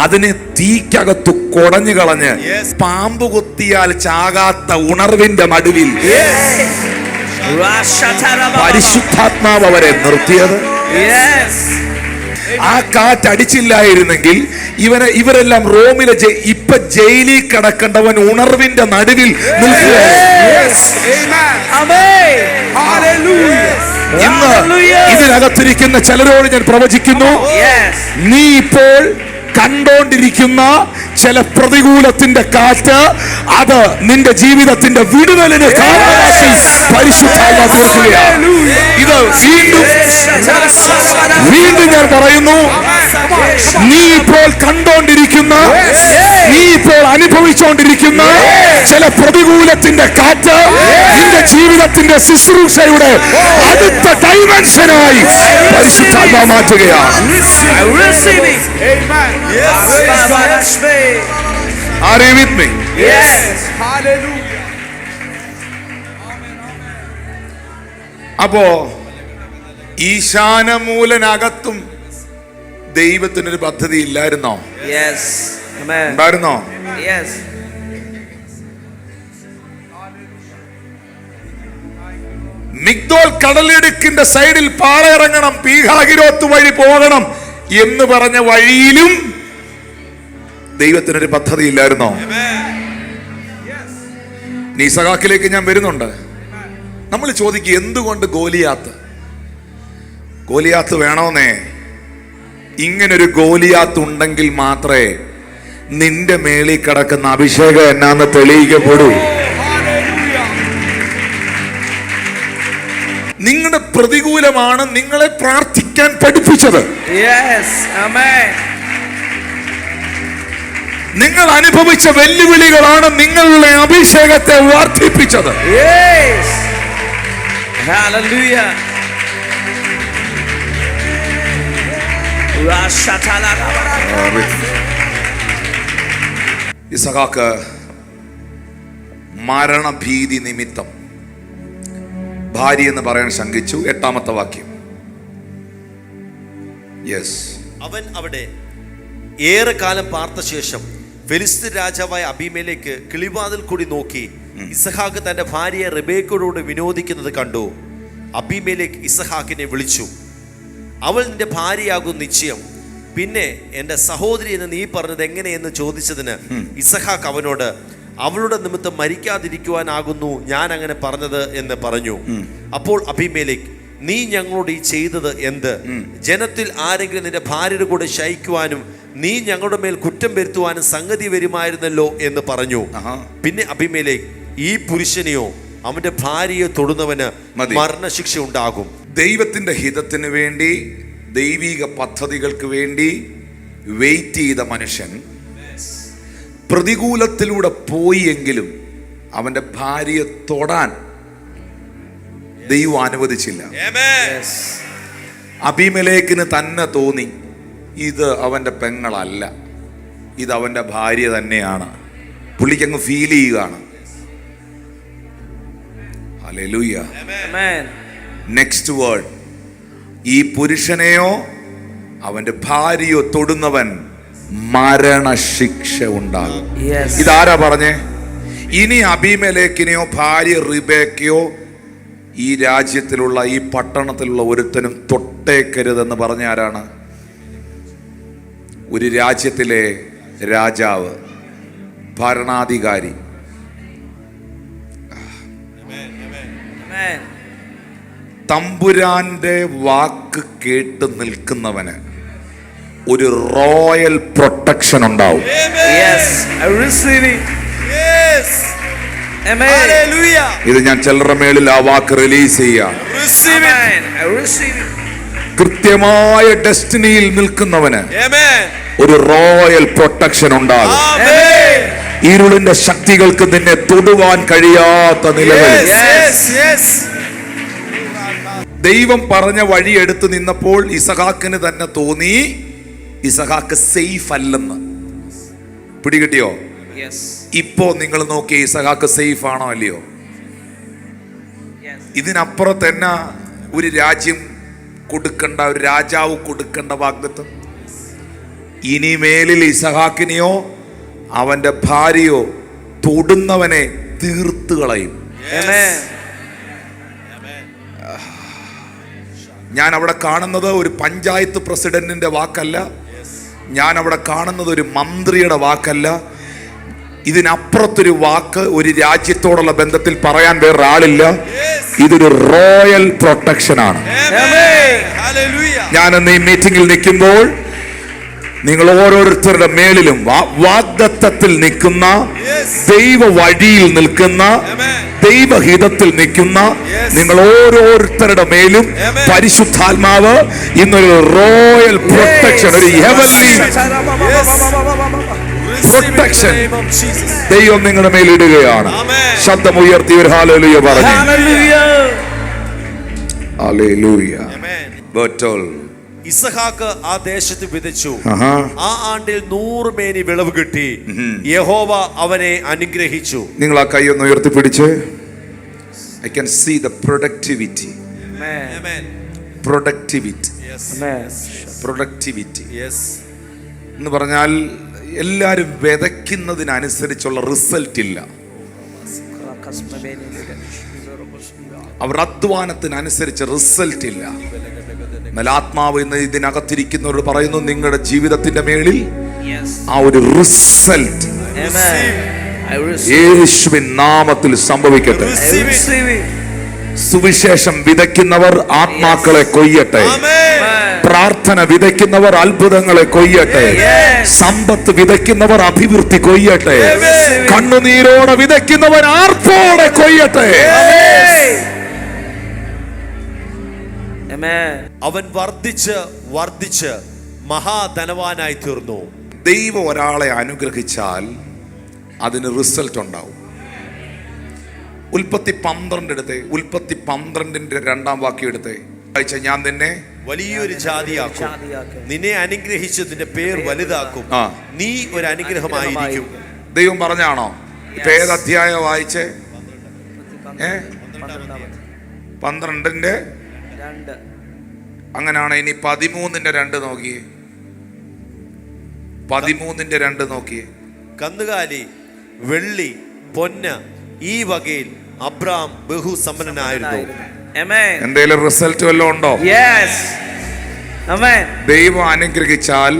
അതിനെ തീക്കകത്ത് കൊടഞ്ഞു കളഞ്ഞ് പാമ്പ് കൊത്തിയാൽ ചാകാത്ത ഉണർവിന്റെ നടുവിൽ പരിശുദ്ധാത്മാവ് അവരെ നിർത്തിയത്. ആ കാറ്റ് അടിച്ചില്ലായിരുന്നെങ്കിൽ ഇവരെല്ലാം റോമിലെ ഇപ്പൊ ജയിലിൽ കിടക്കേണ്ടവൻ ഉണർവിന്റെ നടുവിൽ ഇന്ന് ഇതിനകത്തിരിക്കുന്ന ചിലരോട് ഞാൻ പ്രവചിക്കുന്നു, നീ ഇപ്പോൾ കണ്ടോണ്ടിരിക്കുന്ന ചില പ്രതികൂലത്തിന്റെ കാറ്റ് അത് നിന്റെ ജീവിതത്തിന്റെ വിടുതലിന് കാരണമാക്കി പരിശുദ്ധാത്മാവ് തീർക്കുകയാണ്. ഇത് വീണ്ടും ഞാൻ പറയുന്നു, നീ ഇപ്പോൾ കണ്ടോണ്ടിരിക്കുന്ന, നീ ഇപ്പോൾ അനുഭവിച്ചുകൊണ്ടിരിക്കുന്ന ചില പ്രതികൂലത്തിന്റെ കാറ്റ് നിന്റെ ജീവിതത്തിന്റെ ശുശ്രൂഷയുടെ അടുത്ത ഡൈമെൻഷനായി പരിശുദ്ധാത്മാവ് മാറ്റുകയാണ്. Are you with me? Yes. Hallelujah. അപ്പോ ഈശാനമൂലനകത്തും ദൈവത്തിനൊരു പദ്ധതി ഇല്ലായിരുന്നോ? ഉണ്ടായിരുന്നോ? മിഗ്ദോൽ കടലിടുക്കിന്റെ സൈഡിൽ പാളയിറങ്ങണം, പീഹാഹിരോത്ത് വഴി പോകണം എന്ന് പറഞ്ഞ വഴിയിലും ദൈവത്തിനൊരു പദ്ധതി ഇല്ലായിരുന്നോ? ഇസഹാക്കിലേക്ക് ഞാൻ വരുന്നുണ്ട്. നമ്മൾ ചോദിക്കും, എന്തുകൊണ്ട് ഗോലിയാത്ത് വേണോന്നേ? ഇങ്ങനൊരു ഗോലിയാത്ത് ഉണ്ടെങ്കിൽ മാത്രമേ നിന്റെ മേളിൽ കിടക്കുന്ന അഭിഷേകം എന്നാന്ന് തെളിയിക്കപ്പെടൂ. നിങ്ങളുടെ പ്രതികൂലമാണ് നിങ്ങളെ പ്രാർത്ഥിക്കാൻ പഠിപ്പിച്ചത്. നിങ്ങൾ അനുഭവിച്ച വെല്ലുവിളികളാണ് നിങ്ങളുടെ അഭിഷേകത്തെ വർദ്ധിപ്പിച്ചത്. ഇസഹാക്ക് മരണഭീതി നിമിത്തം ഭാര്യ എന്ന് പറയാൻ ശങ്കിച്ചു. 8-ാമത്തെ വാക്യം. അവൻ അവിടെ ഏറെ കാലം പാർത്ത ശേഷം ഫെലിസ്ത്യൻ രാജാവായ അബീമേലെക്ക് കിളിവാതിൽ കൂടി നോക്കി ഇസഹാക്ക് തന്റെ ഭാര്യയെ റിബേക്കയോട് വിനോദിക്കുന്നത് കണ്ടു. അബീമേലെക്ക് ഇസഹാക്കിനെ വിളിച്ചു, അവൾ നിന്റെ ഭാര്യയാകും നിശ്ചയം, പിന്നെ എൻ്റെ സഹോദരി എന്ന് നീ പറഞ്ഞത് എങ്ങനെയെന്ന് ചോദിച്ചതിന് ഇസഹാക്ക് അവനോട്, അവളുടെ നിമിത്തം മരിക്കാതിരിക്കുവാനാകുന്നു ഞാൻ അങ്ങനെ പറഞ്ഞത് എന്ന് പറഞ്ഞു. അപ്പോൾ അബീമേലെക്ക്, നീ ഞങ്ങളോട് ഈ ചെയ്തത് എന്ത്? ജനത്തിൽ ആരെങ്കിലും നിന്റെ ഭാര്യയുടെ കൂടെ ശയിക്കുവാനും നീ ഞങ്ങളുടെ മേൽ കുറ്റം വരുത്തുവാനും സംഗതി വരുമായിരുന്നല്ലോ എന്ന് പറഞ്ഞു. പിന്നെ അബീമേലെക്ക്, ഈ പുരുഷനെയോ അവന്റെ ഭാര്യയെ തൊടുന്നവന് മരണശിക്ഷ ഉണ്ടാകും. ദൈവത്തിന്റെ ഹിതത്തിന് വേണ്ടി, ദൈവിക പദ്ധതികൾക്ക് വേണ്ടി വെയിറ്റ് ചെയ്ത മനുഷ്യൻ പ്രതികൂലത്തിലൂടെ പോയി എങ്കിലും അവന്റെ ഭാര്യയെ തൊടാൻ ദൈവം അനുവദിച്ചില്ല. അബീമേലെക്കിന് തന്നെ തോന്നി, ഇത് അവന്റെ പെങ്ങളല്ല, ഇത് അവന്റെ ഭാര്യ തന്നെയാണ്. പുള്ളിക്കങ്ങ് ഫീൽ ചെയ്യുകയാണ്. ഹല്ലേലൂയ. നെക്സ്റ്റ് വേർഡ്, ഈ പുരുഷനെയോ അവന്റെ ഭാര്യയോ തൊടുന്നവൻ മരണശിക്ഷ ഉണ്ടാകും. ഇതാരാ പറഞ്ഞേ? ഇനി അബീമേലെക്കിനെയോ ഭാര്യ റിബേക്കയോ ഈ രാജ്യത്തിലുള്ള, ഈ പട്ടണത്തിലുള്ള ഒരുത്തനും തൊട്ടേക്കരുതെന്ന് പറഞ്ഞ ആരാണ്? ഒരു രാജ്യത്തിലെ രാജാവ്, ഭരണാധികാരി. തമ്പുരാന്റെ വാക്ക് കേട്ട് നിൽക്കുന്നവന് ഒരു റോയൽ പ്രൊട്ടക്ഷൻ ഉണ്ടാവും. ഇത് ഞാൻ ചിലരുടെ മേളിൽ ആ വാക്ക് റിലീസ് ചെയ്യാം. കൃത്യമായ ഡെസ്റ്റിനിയിൽ നിൽക്കുന്നവന് ഒരു റോയൽ പ്രൊട്ടക്ഷൻ ഉണ്ടാകും. ഇരുളിന്റെ ശക്തികൾക്ക് നിന്നെ തൊടുവാൻ കഴിയാത്ത നിലയിൽ ദൈവം പറഞ്ഞ വഴി എടുത്തു നിന്നപ്പോൾ ഇസഹാക്കിന് തന്നെ തോന്നി ഇസഹാക്ക് സേഫ് അല്ലെന്ന്. പിടികിട്ടിയോ? ഇപ്പോ നിങ്ങൾ നോക്കി, ഇസഹാക്ക് സേഫ് ആണോ അല്ലയോ? ഇതിനപ്പുറത്ത് തന്നെ ഒരു രാജ്യം കൊടുക്കേണ്ട, ഒരു രാജാവ് കൊടുക്കേണ്ട വാഗ്ദത്തം ഇനിമേലിൽ ഇസഹാക്കിനെയോ അവന്റെ ഭാര്യയോ തൊടുന്നവനെ തീർത്തു കളയും. ഞാൻ അവിടെ കാണുന്നത് ഒരു പഞ്ചായത്ത് പ്രസിഡന്റിന്റെ വാക്കല്ല, ഞാൻ അവിടെ കാണുന്നത് ഒരു മന്ത്രിയുടെ വാക്കല്ല. ഇതിനപ്പുറത്തൊരു വാക്ക് ഒരു രാജ്യത്തോടുള്ള ബന്ധത്തിൽ പറയാൻ വേറൊരാളില്ല. ഇതൊരു റോയൽ പ്രൊട്ടക്ഷൻ ആണ്. ഞാൻ ഇന്ന് ഈ മീറ്റിംഗിൽ നിൽക്കുമ്പോൾ നിങ്ങൾ ഓരോരുത്തരുടെ മേലിലും വാഗ്ദത്തത്തിൽ നിൽക്കുന്ന, ദൈവ വഴിയിൽ നിൽക്കുന്ന, ദൈവഹിതത്തിൽ നിൽക്കുന്ന നിങ്ങൾ ഓരോരുത്തരുടെ മേലും പരിശുദ്ധാത്മാവ് ഇന്നൊരു റോയൽ പ്രൊട്ടക്ഷൻ, ഒരു ഹെവൻലി പ്രൊട്ടക്ഷൻ ദൈവം നിങ്ങളുടെ മേൽ ഇടുകയാണ്. ശബ്ദം ഉയർത്തി ഒരു ഹല്ലേലൂയ പറഞ്ഞു. ഹല്ലേലൂയ. ഇസഹാക്ക് ആ ദേശത്ത് വിതച്ചു. ആ ആണ്ടിൽ 100 മേനി വിളവ് കിട്ടി. യഹോവ അവനെ അനുഗ്രഹിച്ചു. നിങ്ങൾ ആ കൈ ഒന്ന് ഉയർത്തിപ്പിടിച്ച്. I can see the productivity. Productivity എന്ന് പറഞ്ഞാൽ എല്ലാരും വിതയ്ക്കുന്നതിനനുസരിച്ചുള്ള റിസൾട്ട് ഇല്ല. അവർ അധ്വാനത്തിനനുസരിച്ച് റിസൾട്ട് ഇല്ല. എന്നാൽ ആത്മാവ് ഇന്ന് ഇതിനകത്തിരിക്കുന്നവരോട് പറയുന്നു, നിങ്ങളുടെ ജീവിതത്തിന്റെ മേളിൽ ആ ഒരു റിസൾട്ട് യേശുവിൻ നാമത്തിൽ സംഭവിക്കട്ടെ. സുവിശേഷം വിതയ്ക്കുന്നവർ ആത്മാക്കളെ കൊയ്യട്ടെ. പ്രാർത്ഥന വിതയ്ക്കുന്നവർ അത്ഭുതങ്ങളെ കൊയ്യട്ടെ. സമ്പത്ത് വിതയ്ക്കുന്നവർ അഭിവൃദ്ധി കൊയ്യട്ടെ. കണ്ണുനീരോടെ വിതയ്ക്കുന്നവർ ആർപ്പോടെ കൊയ്യട്ടെ. അവൻ വർദ്ധിച്ച് വർദ്ധിച്ച് മഹാധനവാനായി തീർന്നു. ദൈവം ഒരാളെ അനുഗ്രഹിച്ചാൽ അതിന് റിസൾട്ട് ഉണ്ടാവും. ഉൽപ്പത്തി 12 എടുത്തേ. ഉൽപ്പത്തി 12-ന്റെ 2-ാം വാക്യം എടുത്തേ. ഞാൻ നിന്നെ വലിയൊരു ജാതിയാക്കും, നിന്നെ അനുഗ്രഹിച്ച് നിന്റെ പേർ വലുതാക്കും, നീ ഒരു അനുഗ്രഹമായിരിക്കും. ദൈവം പറഞ്ഞാണോ? ഇപ്പൊ ഏത് അധ്യായം വായിച്ചേ? 12-ന്റെ 2. അങ്ങനെയാണ്. ഇനി 13-ന്റെ 2 നോക്കിയേ. 13-ന്റെ 2 നോക്കിയേ. കന്നുകാലി, വെള്ളി, പൊന്ന് ഈ വകയിൽ അബ്രാം ബഹുസമ്പന്നനായിരുന്നു. എന്തെങ്കിലും റിസൾട്ട് വല്ലതും ഉണ്ടോ? ദൈവം അനുഗ്രഹിച്ചാൽ,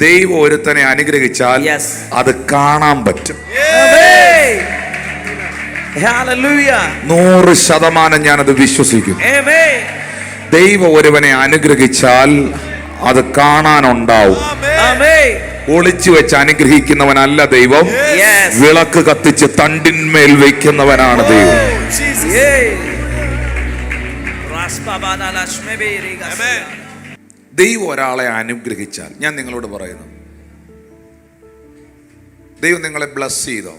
ദൈവം ഒരുത്തനെ അനുഗ്രഹിച്ചാൽ അത് കാണാൻ പറ്റും. 100% ഞാനത് വിശ്വസിക്കുന്നു. ദൈവം ഒരുവനെ അനുഗ്രഹിച്ചാൽ അത് കാണാനുണ്ടാവും. ഒളിച്ചു വെച്ച് അനുഗ്രഹിക്കുന്നവനല്ല ദൈവം, വിളക്ക് കത്തിച്ച് തണ്ടിന്മേൽ വയ്ക്കുന്നവനാണ് ദൈവം. ദൈവം ഒരാളെ അനുഗ്രഹിച്ചാൽ, ഞാൻ നിങ്ങളോട് പറയുന്നു, ദൈവം നിങ്ങളെ ബ്ലസ് ചെയ്തോ?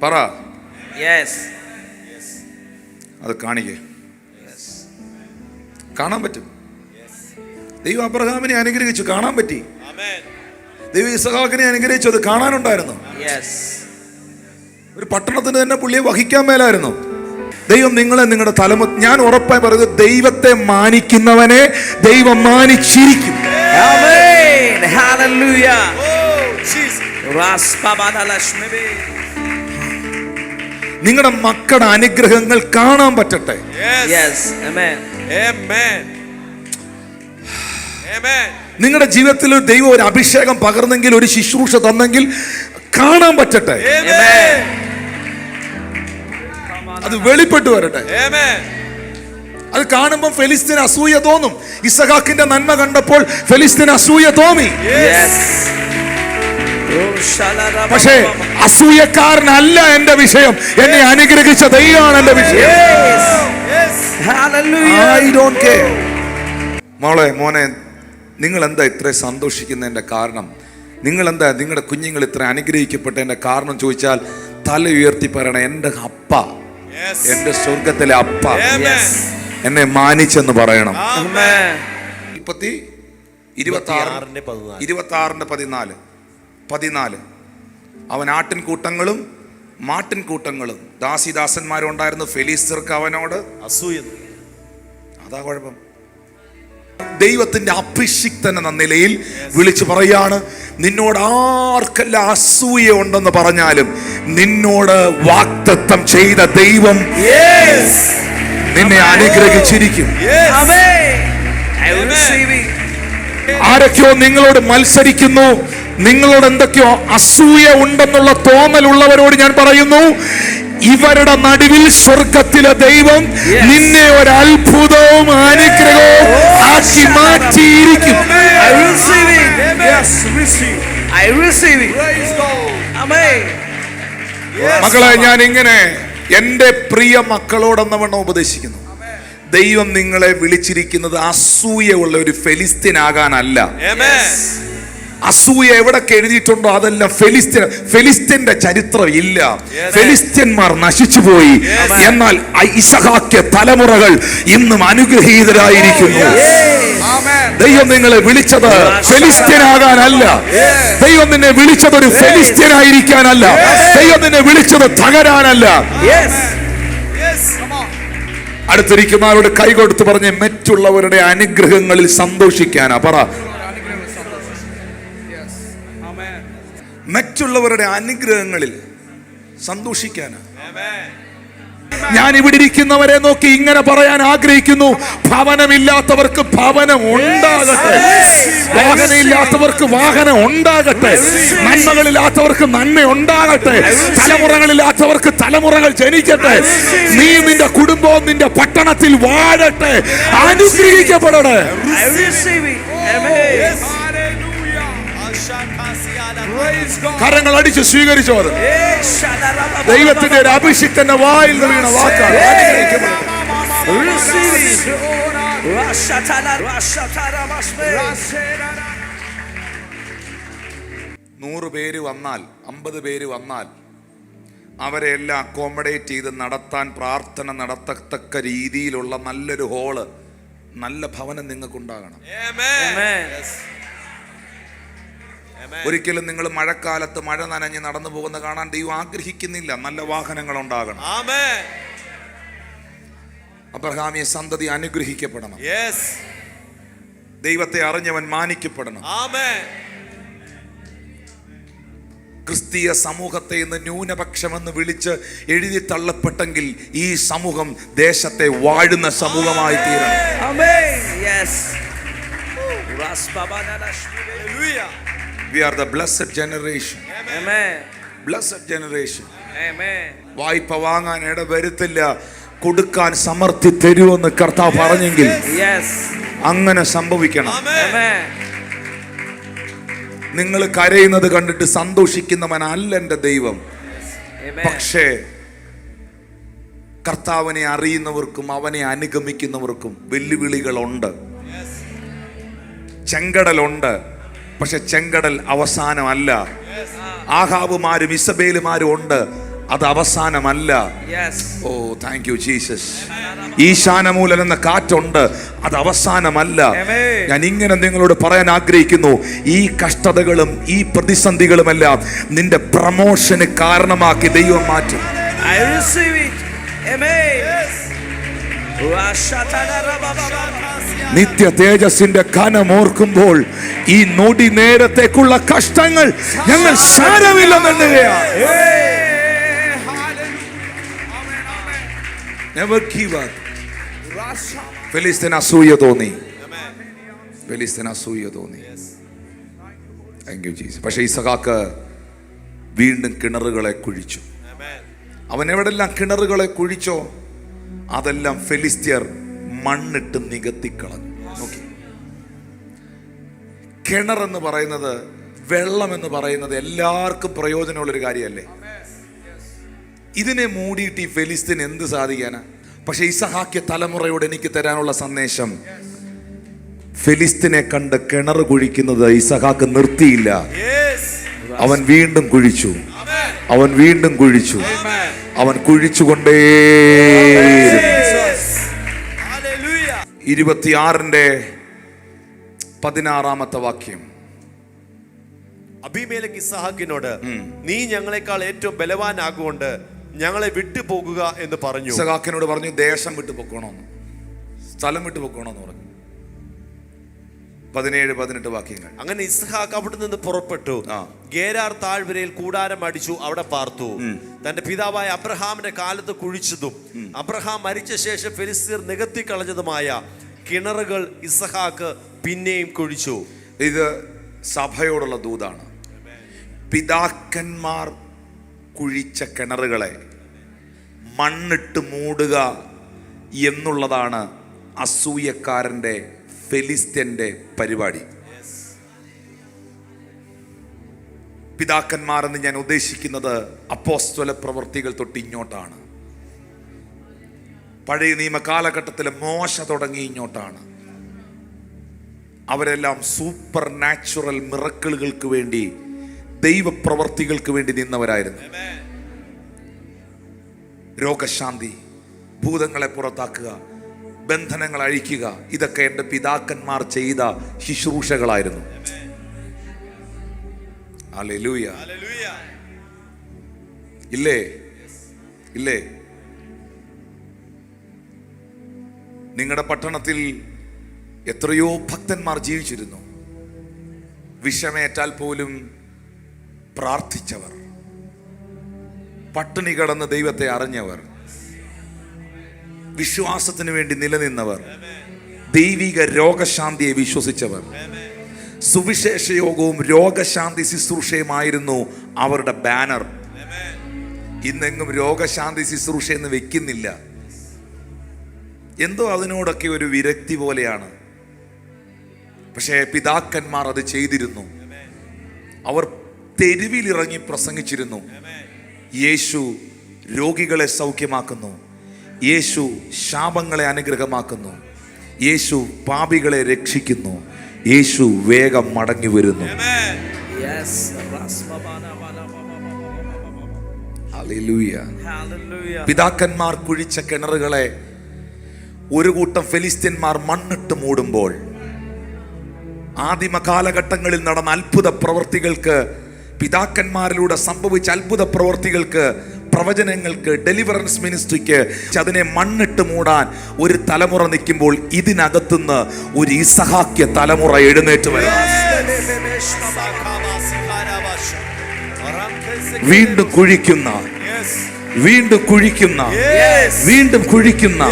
പറ. അത് കാണിക്കേ, കാണാൻ പറ്റും. ദൈവം അബ്രഹാമിനെ അനുഗ്രഹിച്ചു, കാണാൻ പറ്റി. ദൈവം ഇസഹാക്കിനെ അനുഗ്രഹിച്ചു, അത് കാണാനുണ്ടായിരുന്നു. ഒരു പട്ടണത്തിന് തന്നെ പുള്ളിയെ വഹിക്കാൻ മേലായിരുന്നു. ദൈവം നിങ്ങളെ, നിങ്ങളുടെ ഞാൻ ഉറപ്പായി പറയുന്നത്, ദൈവത്തെ മാനിക്കുന്നവനെ ദൈവം മാനിച്ചിരിക്കും. നിങ്ങളുടെ മക്കളുടെ അനുഗ്രഹങ്ങൾ കാണാൻ പറ്റട്ടെ. നിങ്ങളുടെ ജീവിതത്തിൽ ദൈവം ഒരു അഭിഷേകം പകർന്നെങ്കിൽ, ഒരു ശുശ്രൂഷ തന്നെങ്കിൽ കാണാൻ പറ്റട്ടെ. അത് വെളിപ്പെട്ടു വരട്ടെ. അത് കാണുമ്പോൾ ഫെലിസ്തീന് അസൂയ തോന്നും. ഇസഹാക്കിന്റെ നന്മ കണ്ടപ്പോൾ ഫെലിസ്തീന് അസൂയ തോന്നി. പക്ഷേ അസൂയക്കാരനല്ല എന്റെ വിഷയം, എന്നെ അനുഗ്രഹിച്ച ദൈവമാണ് എന്റെ വിഷയം. I don't care. മോനെ, നിങ്ങൾ എന്താ ഇത്ര സന്തോഷിക്കുന്നതിന്റെ കാരണം? നിങ്ങൾ എന്താ, നിങ്ങളുടെ കുഞ്ഞുങ്ങൾ ഇത്ര അനുഗ്രഹിക്കപ്പെട്ടതിന്റെ കാരണം ചോദിച്ചാൽ തല ഉയർത്തി പറയണം, എന്റെ അപ്പ, എന്റെ സ്വർഗത്തിലെ അപ്പ എന്നെ മാനിച്ചെന്ന് പറയണം. 26-14 അവൻ ആട്ടിൻകൂട്ടങ്ങളും മാട്ടിൻകൂട്ടങ്ങളും ദാസിദാസന്മാരും ഉണ്ടായിരുന്നു. ഫെലിസ്തർക്ക് അവനോട് അസൂയ. അതാ കുഴപ്പം. ദൈവത്തിന്റെ അഭിഷിക്തൻ എന്ന നിലയിൽ വിളിച്ചു പറയാണ്, നിന്നോട് ആർക്കെല്ലാം അസൂയ ഉണ്ടെന്ന് പറഞ്ഞാലും നിന്നോട് വാഗ്ദത്തം ചെയ്ത ദൈവം നിന്നെ അനുഗ്രഹിച്ചിരിക്കും. Amen. I receive it. ആരൊക്കെയോ നിങ്ങളോട് മത്സരിക്കുന്നു, നിങ്ങളോട് എന്തൊക്കെയോ അസൂയ ഉണ്ടെന്നുള്ള തോന്നലുള്ളവരോട് ഞാൻ പറയുന്നു, ഇവരുടെ നടുവിൽ സ്വർഗത്തിലെ ദൈവം നിന്നെ ഒരു അത്ഭുതവും അനുഗ്രഹവും ആക്കി മാറ്റിയിരിക്കും. I receive it. Yes, receive. I receive it. Amen. മക്കളെ, ഞാൻ ഇങ്ങനെ എൻ്റെ പ്രിയ മക്കളോടെന്നവണ്ണം ഉപദേശിക്കുന്നു, ദൈവം നിങ്ങളെ വിളിച്ചിരിക്കുന്നത് അസൂയുള്ള ഒരു ഫെലിസ്തീനാകാനല്ല. അസൂയ എവിടൊക്കെ എഴുതിയിട്ടുണ്ടോ അതെല്ലാം ഫെലിസ്ത്യന്റെ ചരിത്രം ഇല്ല. ഫെലിസ്ത്യന്മാർ നശിച്ചുപോയി. എന്നാൽ ഇസഹാക്ക് തലമുറകൾ ഇന്നും അനുഗ്രഹീതരായിരിക്കുന്നു. ദൈവം നിങ്ങളെ വിളിച്ചത് ഫെലിസ്ത്യനാകാനല്ല. ദൈവം നിന്നെ വിളിച്ചത് ഒരു ഫെലിസ്ത്യനായിരിക്കാനല്ല. ദൈവം നിന്നെ വിളിച്ചത് തകരാനല്ല. അടുത്തിരിക്കുന്നവരോട് കൈകൊടുത്ത് പറഞ്ഞ് മറ്റുള്ളവരുടെ അനുഗ്രഹങ്ങളിൽ സന്തോഷിക്കാനാ. പറ, മറ്റുള്ളവരുടെ അനുഗ്രഹങ്ങളിൽ സന്തോഷിക്കാനാ. ഞാൻ ഇവിടെ ഇരിക്കുന്നവരെ നോക്കി ഇങ്ങനെ പറയാൻ ആഗ്രഹിക്കുന്നു, ഭവനമില്ലാത്തവർക്ക് ഭവനം ഉണ്ടാകട്ടെ, വാഹനമില്ലാത്തവർക്ക് വാഹനം ഉണ്ടാകട്ടെ, നന്മകളില്ലാത്തവർക്ക് നന്മ ഉണ്ടാകട്ടെ, തലമുറകളില്ലാത്തവർക്ക് തലമുറകൾ ജനിക്കട്ടെ, നീ നിന്റെ കുടുംബവും നിന്റെ പട്ടണത്തിൽ വാഴട്ടെ, അനുഗ്രഹിക്കപ്പെടട്ടെ. കരങ്ങൾ അടിച്ച് സ്വീകരിച്ചോ. അത് ദൈവത്തിന്റെ ഒരു അഭിഷിക്തന്റെ വായിൽ വീണ വാക്കാണ്. 100 പേര് വന്നാൽ 50 പേര് വന്നാൽ അവരെ എല്ലാം അക്കോമഡേറ്റ് ചെയ്ത് നടത്താൻ പ്രാർത്ഥന നടത്തത്തക്ക രീതിയിലുള്ള നല്ലൊരു ഹോള്, നല്ല ഭവനം നിങ്ങൾക്കുണ്ടാകണം. ഒരിക്കലും നിങ്ങൾ മഴക്കാലത്ത് മഴ നനഞ്ഞ് നടന്നു പോകുന്ന കാണാൻ ദൈവം ആഗ്രഹിക്കുന്നില്ല. നല്ല വാഹനങ്ങൾ ഉണ്ടാകണം. അബ്രഹാമിയ സന്തതി അനുഗ്രഹിക്കപ്പെടണം. ദൈവത്തെ അറിഞ്ഞവൻ മാനിക്കപ്പെടണം. ക്രിസ്തീയ സമൂഹത്തെ ഇന്ന് ന്യൂനപക്ഷമെന്ന് വിളിച്ച് എഴുതി തള്ളപ്പെട്ടെങ്കിൽ ഈ സമൂഹം ദേശത്തെ വാഴുന്ന സമൂഹമായി തീരണം. We are the blessed generation. Amen. Blessed generation. Amen. വായ്പ വാങ്ങാൻ ഇടവരുത്തില്ല, കൊടുക്കാൻ സമർത്ഥി തരുമെന്ന് കർത്താവ് പറഞ്ഞെങ്കിൽ അങ്ങനെ സംഭവിക്കണം. നിങ്ങൾ കരയുന്നത് കണ്ടിട്ട് സന്തോഷിക്കുന്നവനല്ല എൻ്റെ ദൈവം. പക്ഷേ കർത്താവിനെ അറിയുന്നവർക്കും അവനെ അനുഗമിക്കുന്നവർക്കും വെല്ലുവിളികളുണ്ട്, ചെങ്കടലുണ്ട്. പക്ഷെ ചെങ്കടൽ അവസാനമല്ല. ആഹാബുമാരും ഇസബേലുമാരും ഉണ്ട്, അത് അവസാനമല്ല. ഓ താങ്ക് യു ജീസസ്. ഈശാനമൂലൻ എന്ന കാറ്റുണ്ട്, അത് അവസാനമല്ല. ഞാൻ ഇങ്ങനെ നിങ്ങളോട് പറയാൻ ആഗ്രഹിക്കുന്നു, ഈ കഷ്ടതകളും ഈ പ്രതിസന്ധികളുമെല്ലാം നിന്റെ പ്രമോഷന് കാരണമാക്കി ദൈവം മാറ്റും. നിത്യ തേജസ്സിന്റെ കനമോർക്കുമ്പോൾ ഈ നൊടി നേരത്തേക്കുള്ള കഷ്ടങ്ങൾ ഞങ്ങൾ സാരമില്ലെന്നുകയാണ്. ഫെലിസ്തീൻ അസൂയ തോന്നി. പക്ഷെ ഇസഹാക്ക് വീണ്ടും കിണറുകളെ കുഴിച്ചു. അവൻ എവിടെല്ലാം കിണറുകളെ കുഴിച്ചോ അതെല്ലാം ഫെലിസ്ത്യർ മണ്ണിട്ട് നികത്തിക്കളഞ്ഞു. നോക്കി, കിണറെന്ന് പറയുന്നത്, വെള്ളം എന്ന് പറയുന്നത് എല്ലാവർക്കും പ്രയോജനമുള്ളൊരു കാര്യമല്ലേ. ഇതിനെ മൂടിയിട്ട് ഈ ഫെലിസ്തീൻ എന്ത് സാധിക്കാനാ? പക്ഷെ ഇസഹാക്ക് തലമുറയോട് എനിക്ക് തരാനുള്ള സന്ദേശം, ഫെലിസ്തീനെ കണ്ട് കിണർ കുഴിക്കുന്നത് ഇസഹാക്ക് നിർത്തിയില്ല. അവൻ വീണ്ടും കുഴിച്ചു, അവൻ വീണ്ടും കുഴിച്ചു, അവൻ കുഴിച്ചുകൊണ്ടേ. 26-16 വാക്യം. അബീമേലെക്ക് ഇസ്ഹാക്കിനോട്, നീ ഞങ്ങളെക്കാൾ ഏറ്റവും ബലവാനാകൊണ്ട് ഞങ്ങളെ വിട്ടു പോകുക എന്ന് പറഞ്ഞു. ഇസ്ഹാക്കിനോട് പറഞ്ഞു, ദേശം വിട്ടു പൊക്കോണമെന്ന്, സ്ഥലം വിട്ടു പൊക്കോണമെന്ന് പറഞ്ഞു. 17-18 വാക്യങ്ങൾ. അങ്ങനെ ഇസ്ഹാക്ക് അവിടെ നിന്ന് പുറപ്പെട്ടു, ഗേരാർ താഴ്വരയിൽ കൂടാരം അടിച്ചു, അവിടെ പാർത്തു. തന്റെ പിതാവായ അബ്രഹാമിന്റെ കാലത്ത് കുഴിച്ചതും അബ്രഹാം മരിച്ച ശേഷം ഫെലിസ്തീർ നികത്തി കളഞ്ഞതുമായ കിണറുകൾ ഇസ്ഹാക്ക് പിന്നെയും കുഴിച്ചു. ഇത് സഭയോടുള്ള ദൂതാണ്. പിതാക്കന്മാർ കുഴിച്ച കിണറുകളെ മണ്ണിട്ട് മൂടുക എന്നുള്ളതാണ് അസൂയക്കാരൻ്റെ, ഫെലിസ്ത്യൻ്റെ പരിപാടി. പിതാക്കന്മാരെന്ന് ഞാൻ ഉദ്ദേശിക്കുന്നത് അപ്പോസ്തല പ്രവൃത്തികൾ തൊട്ട് ഇങ്ങോട്ടാണ്. പഴയ നിയമ കാലഘട്ടത്തിലെ മോശ തുടങ്ങി ഇങ്ങോട്ടാണ്. അവരെല്ലാം സൂപ്പർ നാച്ചുറൽ മിറക്കിളുകൾക്ക് വേണ്ടി, ദൈവപ്രവർത്തികൾക്ക് വേണ്ടി നിന്നവരായിരുന്നു. രോഗശാന്തി, ഭൂതങ്ങളെ പുറത്താക്കുക, ബന്ധനങ്ങൾ അഴിക്കുക, ഇതൊക്കെ എൻ്റെ പിതാക്കന്മാർ ചെയ്ത ശുശ്രൂഷകളായിരുന്നു. ഹല്ലേലൂയ. ഇല്ലേ? ഇല്ലേ? നിങ്ങളുടെ പട്ടണത്തിൽ എത്രയോ ഭക്തന്മാർ ജീവിച്ചിരുന്നു. വിഷമേറ്റാൽ പോലും പ്രാർത്ഥിച്ചവർ, പട്ടിണി കിടന്ന് ദൈവത്തെ അറിഞ്ഞവർ, വിശ്വാസത്തിന് വേണ്ടി നിലനിന്നവർ, ദൈവിക രോഗശാന്തിയെ വിശ്വസിച്ചവർ. സുവിശേഷ യോഗവും രോഗശാന്തി ശുശ്രൂഷയുമായിരുന്നു അവരുടെ ബാനർ. ഇന്നെങ്ങും രോഗശാന്തി ശുശ്രൂഷ എന്ന് വെക്കുന്നില്ല. എന്തോ അതിനോടൊക്കെ ഒരു വിരക്തി പോലെയാണ്. പക്ഷേ പിതാക്കന്മാർ അത് ചെയ്തിരുന്നു. അവർ തെരുവിലിറങ്ങി പ്രസംഗിച്ചിരുന്നു. യേശു രോഗികളെ സൗഖ്യമാക്കുന്നു, യേശു ശാപങ്ങളെ അനുഗ്രഹമാക്കുന്നു, യേശു പാപികളെ രക്ഷിക്കുന്നു, യേശു വേഗം മടങ്ങി വരുന്നു. ഹല്ലേലൂയ. പിതാക്കന്മാർ കുഴിച്ച കിണറുകളെ ഒരു കൂട്ടം ഫെലിസ്ത്യന്മാർ മണ്ണിട്ട് മൂടുമ്പോൾ, ആദിമ കാലഘട്ടങ്ങളിൽ നടന്ന അത്ഭുത പ്രവർത്തികൾക്ക്, പിതാക്കന്മാരിലൂടെ സംഭവിച്ച അത്ഭുത പ്രവർത്തികൾക്ക്, പ്രവചനങ്ങൾക്ക്, ഡെലിവറൻസ് മിനിസ്ട്രിക്ക് അതിനെ മണ്ണിട്ട് മൂടാൻ ഒരു തലമുറ നിൽക്കുമ്പോൾ, ഇതിനകത്തുനിന്ന് ഒരു ഇസഹാക്യ തലമുറ എഴുന്നേറ്റ് വരും. വീണ്ടും കുഴിക്കുന്ന, വീണ്ടും കുഴിക്കുന്ന, വീണ്ടും കുഴിക്കുന്ന,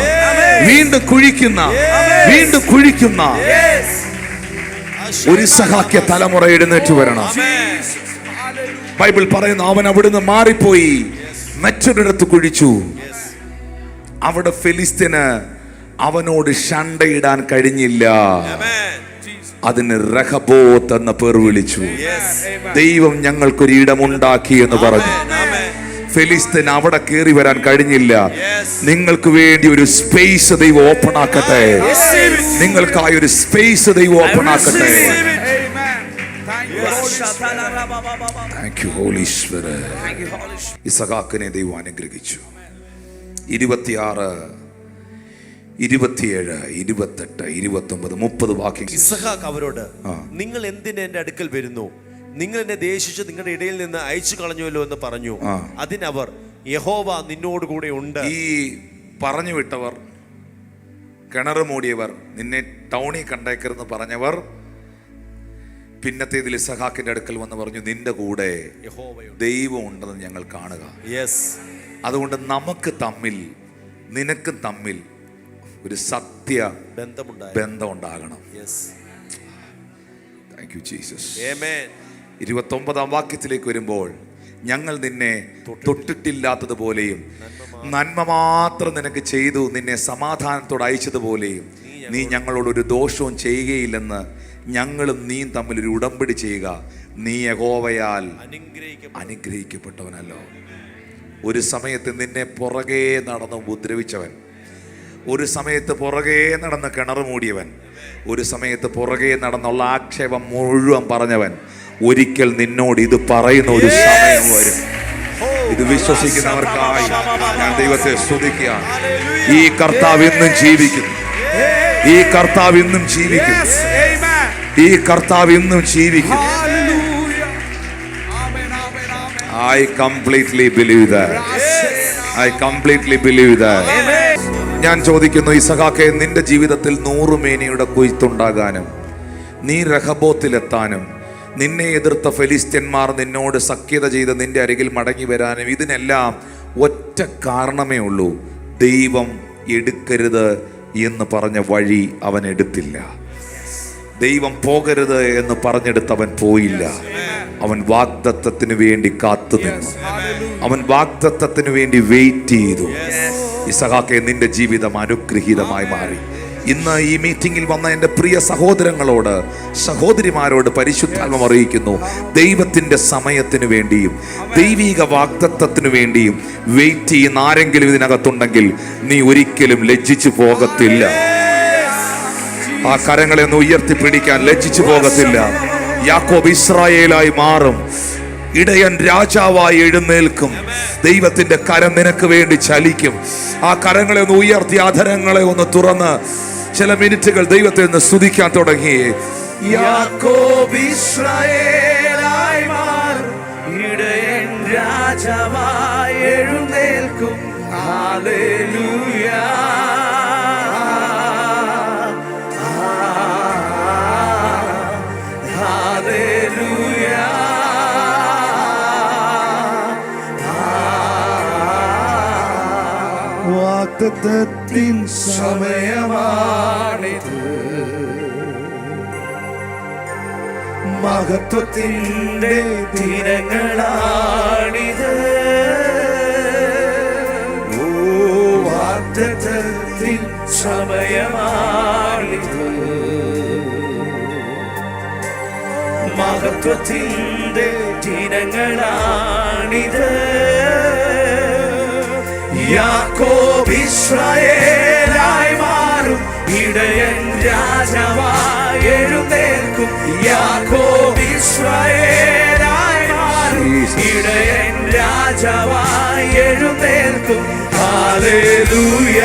വീണ്ടും കുഴിക്കുന്ന, വീണ്ടും കുഴിക്കുന്ന ഒരു ഇസഹാക്യ തലമുറ എഴുന്നേറ്റ് വരണം. ബൈബിൾ പറയുന്നു, അവൻ അവിടുന്ന് മാറിപ്പോയി മറ്റൊരിടത്ത് കുഴിച്ചു. അവിടെ ഫെലിസ്ത്യന് അവനോട് ശണ്ടയിടാൻ കഴിഞ്ഞില്ല. അതിന് റഹബോത്ത് എന്ന പേർ വിളിച്ചു. ദൈവം ഞങ്ങൾക്കൊരു ഇടമുണ്ടാക്കി എന്ന് പറഞ്ഞു. ഫെലിസ്ത്യൻ അവിടെ കയറി വരാൻ കഴിഞ്ഞില്ല. നിങ്ങൾക്ക് വേണ്ടി ഒരു സ്പേസ് ദൈവം ഓപ്പൺ ആക്കട്ടെ. നിങ്ങൾക്കായി ഒരു സ്പേസ് ദൈവം open ആക്കട്ടെ. Thank you, Holy Spirit. ഇസഹാക്കിനെ ദൈവം അനുഗ്രഹിച്ചു. 26, 27, 28, 29, 30 വാക്യങ്ങൾ. ഇസഹാക്ക് അവരോട്, നിങ്ങൾ എന്തിന് എന്റെ അടുക്കൽ വരുന്നു? നിങ്ങൾ എന്നെ ദേശിച്ച് നിങ്ങളുടെ ഇടയിൽ നിന്ന് അയച്ചു കളഞ്ഞുവല്ലോ എന്ന് പറഞ്ഞു. അതിനവർ, യഹോവ നിന്നോട് കൂടെ ഉണ്ട്. ഈ പറഞ്ഞു വിട്ടവർ, കിണറ് മൂടിയവർ, നിന്നെ ടൗണിൽ കണ്ടേക്കരുന്ന് പറഞ്ഞവർ, പിന്നത്തേതിൽ ഇസഹാക്കിന്റെ അടുക്കൽ വന്ന് പറഞ്ഞു, നിന്റെ കൂടെ ദൈവം ഉണ്ടെന്ന് ഞങ്ങൾ കാണുക. അതുകൊണ്ട് നമുക്ക് തമ്മിൽ, നിനക്കും തമ്മിൽ ഒരു സത്യ ബന്ധം ഉണ്ടാകണം. Thank you Jesus. 29 വാക്യത്തിലേക്ക് വരുമ്പോൾ, ഞങ്ങൾ നിന്നെ തൊട്ടിട്ടില്ലാത്തതുപോലെയും നന്മ മാത്രം നിനക്ക് ചെയ്തു നിന്നെ സമാധാനത്തോടെ അയച്ചതുപോലെയും നീ ഞങ്ങളോടൊരു ദോഷവും ചെയ്യുകയില്ലെന്ന് ഞങ്ങളും നീയും തമ്മിലൊരു ഉടമ്പടി ചെയ്യുക. നീ യഹോവയാൽ അനുഗ്രഹിക്കപ്പെട്ടവനല്ലോ. ഒരു സമയത്ത് നിന്നെ പുറകെ നടന്ന് ഉപദ്രവിച്ചവൻ, ഒരു സമയത്ത് പുറകെ നടന്ന് കിണർ മൂടിയവൻ, ഒരു സമയത്ത് പുറകെ നടന്നുള്ള ആക്ഷേപം മുഴുവൻ പറഞ്ഞവൻ, ഒരിക്കൽ നിന്നോട് ഇത് പറയുന്ന ഒരു സമയം വരും. ഇത് വിശ്വസിക്കുന്നവർക്കായി ഞാൻ ദൈവത്തെ സ്തുതിക്കുകയാണ്. ഈ കർത്താവ് ഇന്നും ജീവിക്കുന്നു. ഈ കർത്താവ് ഇന്നും ജീവിക്കുന്നു. ഈ കർത്താവ് ഇന്നും ജീവിക്കുന്നു. I completely believe that. I completely believe that. ഞാൻ ചോദിക്കുന്നു, ഇസഹാക്കേ, നിന്റെ ജീവിതത്തിൽ 100 മേനിയുടെ കൊയ്ത്തുണ്ടാകാനും നീ രഹബോത്തിലെത്താനും നിന്നെ എതിർത്ത ഫെലിസ്ത്യന്മാർ നിന്നോട് സഖ്യത ചെയ്ത് നിന്റെ അരികിൽ മടങ്ങി വരാനും ഇതിനെല്ലാം ഒറ്റ കാരണമേ ഉള്ളൂ. ദൈവം എടുക്കരുത് എന്ന് പറഞ്ഞ വഴി അവൻ എടുത്തില്ല. ദൈവം പോകരുത് എന്ന് പറഞ്ഞെടുത്തവൻ പോയില്ല. അവൻ വാഗ്ദത്തത്തിന് വേണ്ടി കാത്തു നിന്നു. അവൻ വാഗ്ദത്തത്തിന് വേണ്ടി വെയിറ്റ് ചെയ്തു. ഇസഹാക്കേ, നിന്റെ ജീവിതം അനുഗ്രഹീതമായി മാറി. ഇന്ന് ഈ മീറ്റിംഗിൽ വന്ന എൻ്റെ പ്രിയ സഹോദരങ്ങളോട്, സഹോദരിമാരോട് പരിശുദ്ധാത്മ അറിയിക്കുന്നു, ദൈവത്തിൻ്റെ സമയത്തിന് വേണ്ടിയും ദൈവിക വാഗ്ദത്തത്തിന് വേണ്ടിയും വെയിറ്റ് ചെയ്യുന്ന ആരെങ്കിലും ഇതിനകത്തുണ്ടെങ്കിൽ നീ ഒരിക്കലും ലജ്ജിച്ചു പോകത്തില്ല. ആ കരങ്ങളെ ഒന്ന് ഉയർത്തിപ്പിടിക്കാൻ ലജ്ജിച്ചു പോകത്തില്ല. യാക്കോബ് ഇസ്രായേലായി മാറും. ഇടയൻ രാജാവായി എഴുന്നേൽക്കും. ദൈവത്തിന്റെ കരം നിനക്ക് വേണ്ടി ചലിക്കും. ആ കരങ്ങളെ ഒന്ന് ഉയർത്തി, അധരങ്ങളെ ഒന്ന് തുറന്ന് ചില മിനിറ്റുകൾ ദൈവത്തെ ഒന്ന് സ്തുതിക്കാൻ തുടങ്ങി. യാക്കോബ് ഇസ്രായേലായി മാറും, ഇടയൻ രാജാവായി എഴുന്നേൽക്കും. Hallelujah, hallelujah. വാഗ്ദത്തത്തിൻ സമയമാണിത്, മഹത്വത്തിന്റെ ദിനങ്ങളാണിത്. ഓ, വാഗ്ദത്തത്തിൻ സമയമാണിത്, മഹത്വത്തിന്റെ ദിനങ്ങളാണിത്. യാക്കോബ് ഇസ്രായേലായി മാറും, ഇടയൻ രാജാവായി എഴുന്നേൽക്കും. യാക്കോബ് ഇസ്രായേലായി മാറും, ഇടയൻ രാജാവായി എഴുന്നേൽക്കും. ഹല്ലേലൂയ,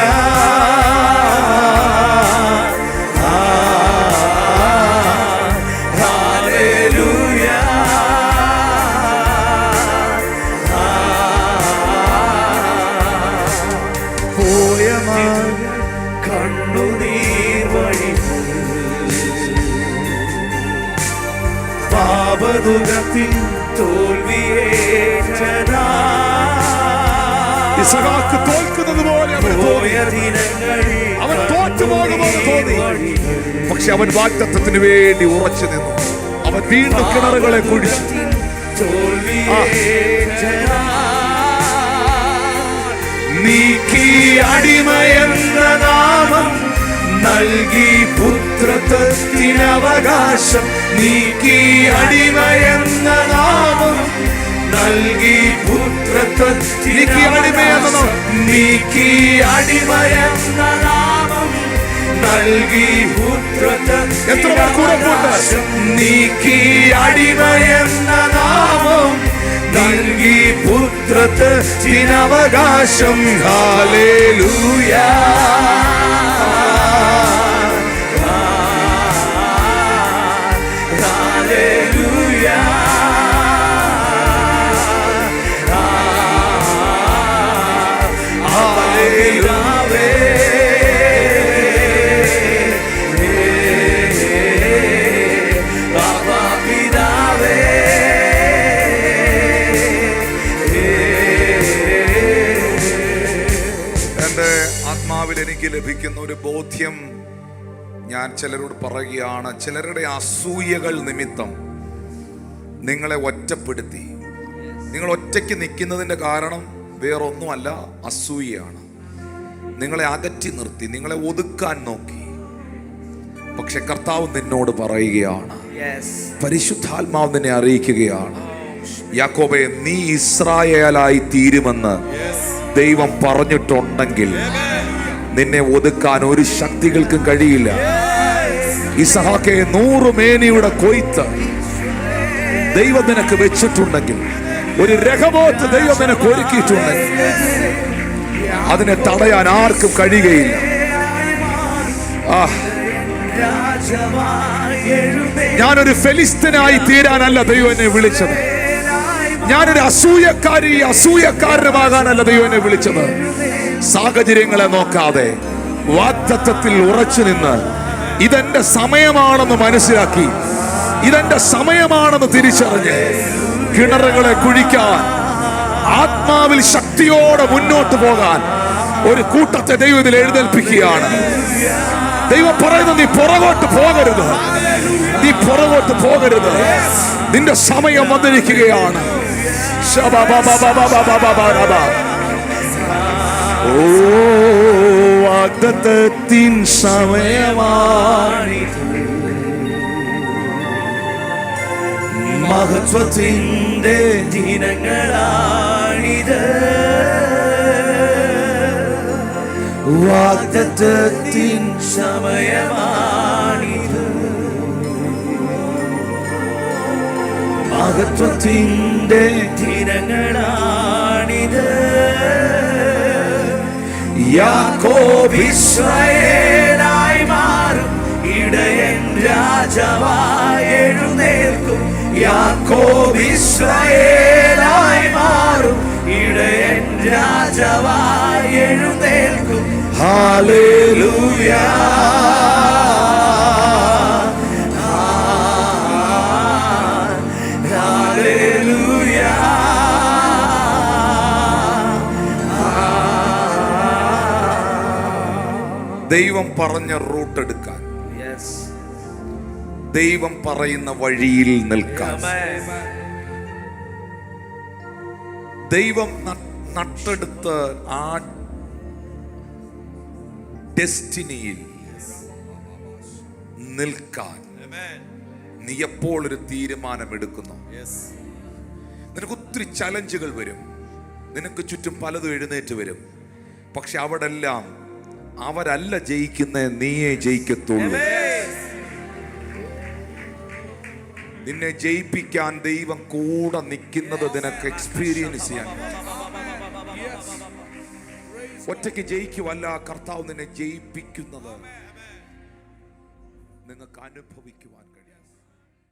കണ്ണുനീർ വഴി പാപതുകത്തിൽ തോൽവിയേറ്റതാ. ഇസഹാക്ക് തോൽക്കുന്നത് പോലെ പോയ ദിനങ്ങളിൽ അവൻ തോറ്റുപോകുമെന്ന് തോന്നി. പക്ഷെ അവൻ വാഗ്ദത്തത്തിന് വേണ്ടി ഉറച്ചു നിന്നു. അവൻ വീണ്ടും കിണറുകളെ കുഴിച്ചു. തോൽവിയേറ്റതാ. നീക്കി അടിമയെന്ന നാമം നൽകി പുത്രത്വത്തിനവകാശം. നീക്കി അടിമയെന്ന നാമം നൽകി പുത്രത്വത്തിനവകാശം. നീക്കി അടിമയെന്ന നാമം നൽകി പുത്രത്വത്തിനവകാശം. നീക്കി അടിമയെന്ന നാമം നൽകി പുത്രത്വത്തിനവകാശം. Hallelujah, hallelujah, hallelujah. എനിക്ക് ലഭിക്കുന്ന ഒരു ബോധ്യം ഞാൻ ചിലരോട് പറയുകയാണ്. ചിലരുടെ അസൂയകൾ നിമിത്തം നിങ്ങളെ ഒറ്റപ്പെടുത്തി. നിങ്ങൾ ഒറ്റയ്ക്ക് നിൽക്കുന്നതിൻ്റെ കാരണം വേറൊന്നുമല്ല, അസൂയയാണ്. നിങ്ങളെ അകറ്റി നിർത്തി, നിങ്ങളെ ഒതുക്കാൻ നോക്കി. പക്ഷെ കർത്താവ് നിന്നോട് പറയുകയാണ്, പരിശുദ്ധാത്മാവ് നിന്നെ അറിയിക്കുകയാണ്, യാക്കോബേ, നീ ഇസ്രായേലായി തീരുമെന്ന് ദൈവം പറഞ്ഞിട്ടുണ്ടെങ്കിൽ നിന്നെ ഒതുക്കാൻ ഒരു ശക്തികൾക്കും കഴിയില്ല. ഇസഹാക്കേ, 100 മേനിയുടെ കൊയ്ത്ത് ദൈവം നിനക്ക് വെച്ചിട്ടുണ്ടെങ്കിൽ, ഒരു രഹബോത്ത് ദൈവം നിനക്ക് ഒരുക്കിയിട്ടുണ്ടെങ്കിൽ അതിനെ തടയാൻ ആർക്കും കഴിയുകയില്ല. ഞാനൊരു ഫെലിസ്തീനായി തീരാനല്ല ദൈവം എന്നെ വിളിച്ചത്. ഞാനൊരു അസൂയക്കാരനുമാകാനല്ല ദൈവം എന്നെ വിളിച്ചത്. സാഹചര്യങ്ങളെ നോക്കാതെ വാഗ്ദത്തത്തിൽ ഉറച്ചു നിന്ന് ഇതെന്റെ സമയമാണെന്ന് മനസ്സിലാക്കി, ഇതെന്റെ സമയമാണെന്ന് തിരിച്ചറിഞ്ഞ് കിണറുകളെ കുഴിക്കാൻ, ആത്മാവിൽ ശക്തിയോടെ മുന്നോട്ട് പോകാൻ ഒരു കൂട്ടത്തെ ദൈവത്തിൽ എഴുന്നേൽപ്പിക്കുകയാണ്. ദൈവം പറയുന്നു, നീ പുറകോട്ട് പോകരുത്, നീ പുറകോട്ട് പോകരുത്. നിന്റെ സമയം വന്നിരിക്കുകയാണ്. ഓ, വാഗ്ദത്തത്തിൻ സമയമാണ്, മഹത്വത്തിന്റെ ദിനങ്ങളാണിത്. വാഗ്ദത്തത്തിൻ സമയമാണിത്, മഹത്വത്തിന്റെ ദിനങ്ങളാണിത്. യാക്കോബ് ഇസ്രായേലായി മാറും, ഇടയൻ രാജാവായി എഴുന്നേൽക്കും. യാക്കോബ് ഇസ്രായേലായി മാറും, ഇടയൻ രാജാവായി എഴുന്നേൽക്കും. Hallelujah, hallelujah. ദൈവം പറഞ്ഞ റൂട്ട് എടുക്കാൻ, ദൈവം പറയുന്ന വഴിയിൽ നിൽക്കാൻ, ദൈവം നട്ടെടുത്ത് ആ ഡെസ്റ്റിനിയിൽ നിൽക്കാൻ നീ എപ്പോൾ ഒരു തീരുമാനമെടുക്കുന്നു? നിനക്ക് ഒത്തിരി ചലഞ്ചുകൾ വരും, നിനക്ക് ചുറ്റും പലതും എഴുന്നേറ്റ് വരും. പക്ഷെ അവിടെല്ലാം അവരല്ല ജയിക്കുന്ന, നീയേ ജയിക്കത്തുള്ളൂ. നിന്നെ ജയിപ്പിക്കാൻ ദൈവം കൂടെ നിൽക്കുന്നത് നിനക്ക് എക്സ്പീരിയൻസ് ചെയ്യാൻ. ഒറ്റയ്ക്ക് ജയിക്കുവല്ല, കർത്താവ് നിന്നെ ജയിപ്പിക്കുന്നത് നിങ്ങൾക്ക് അനുഭവിക്കുവാൻ കഴിയും.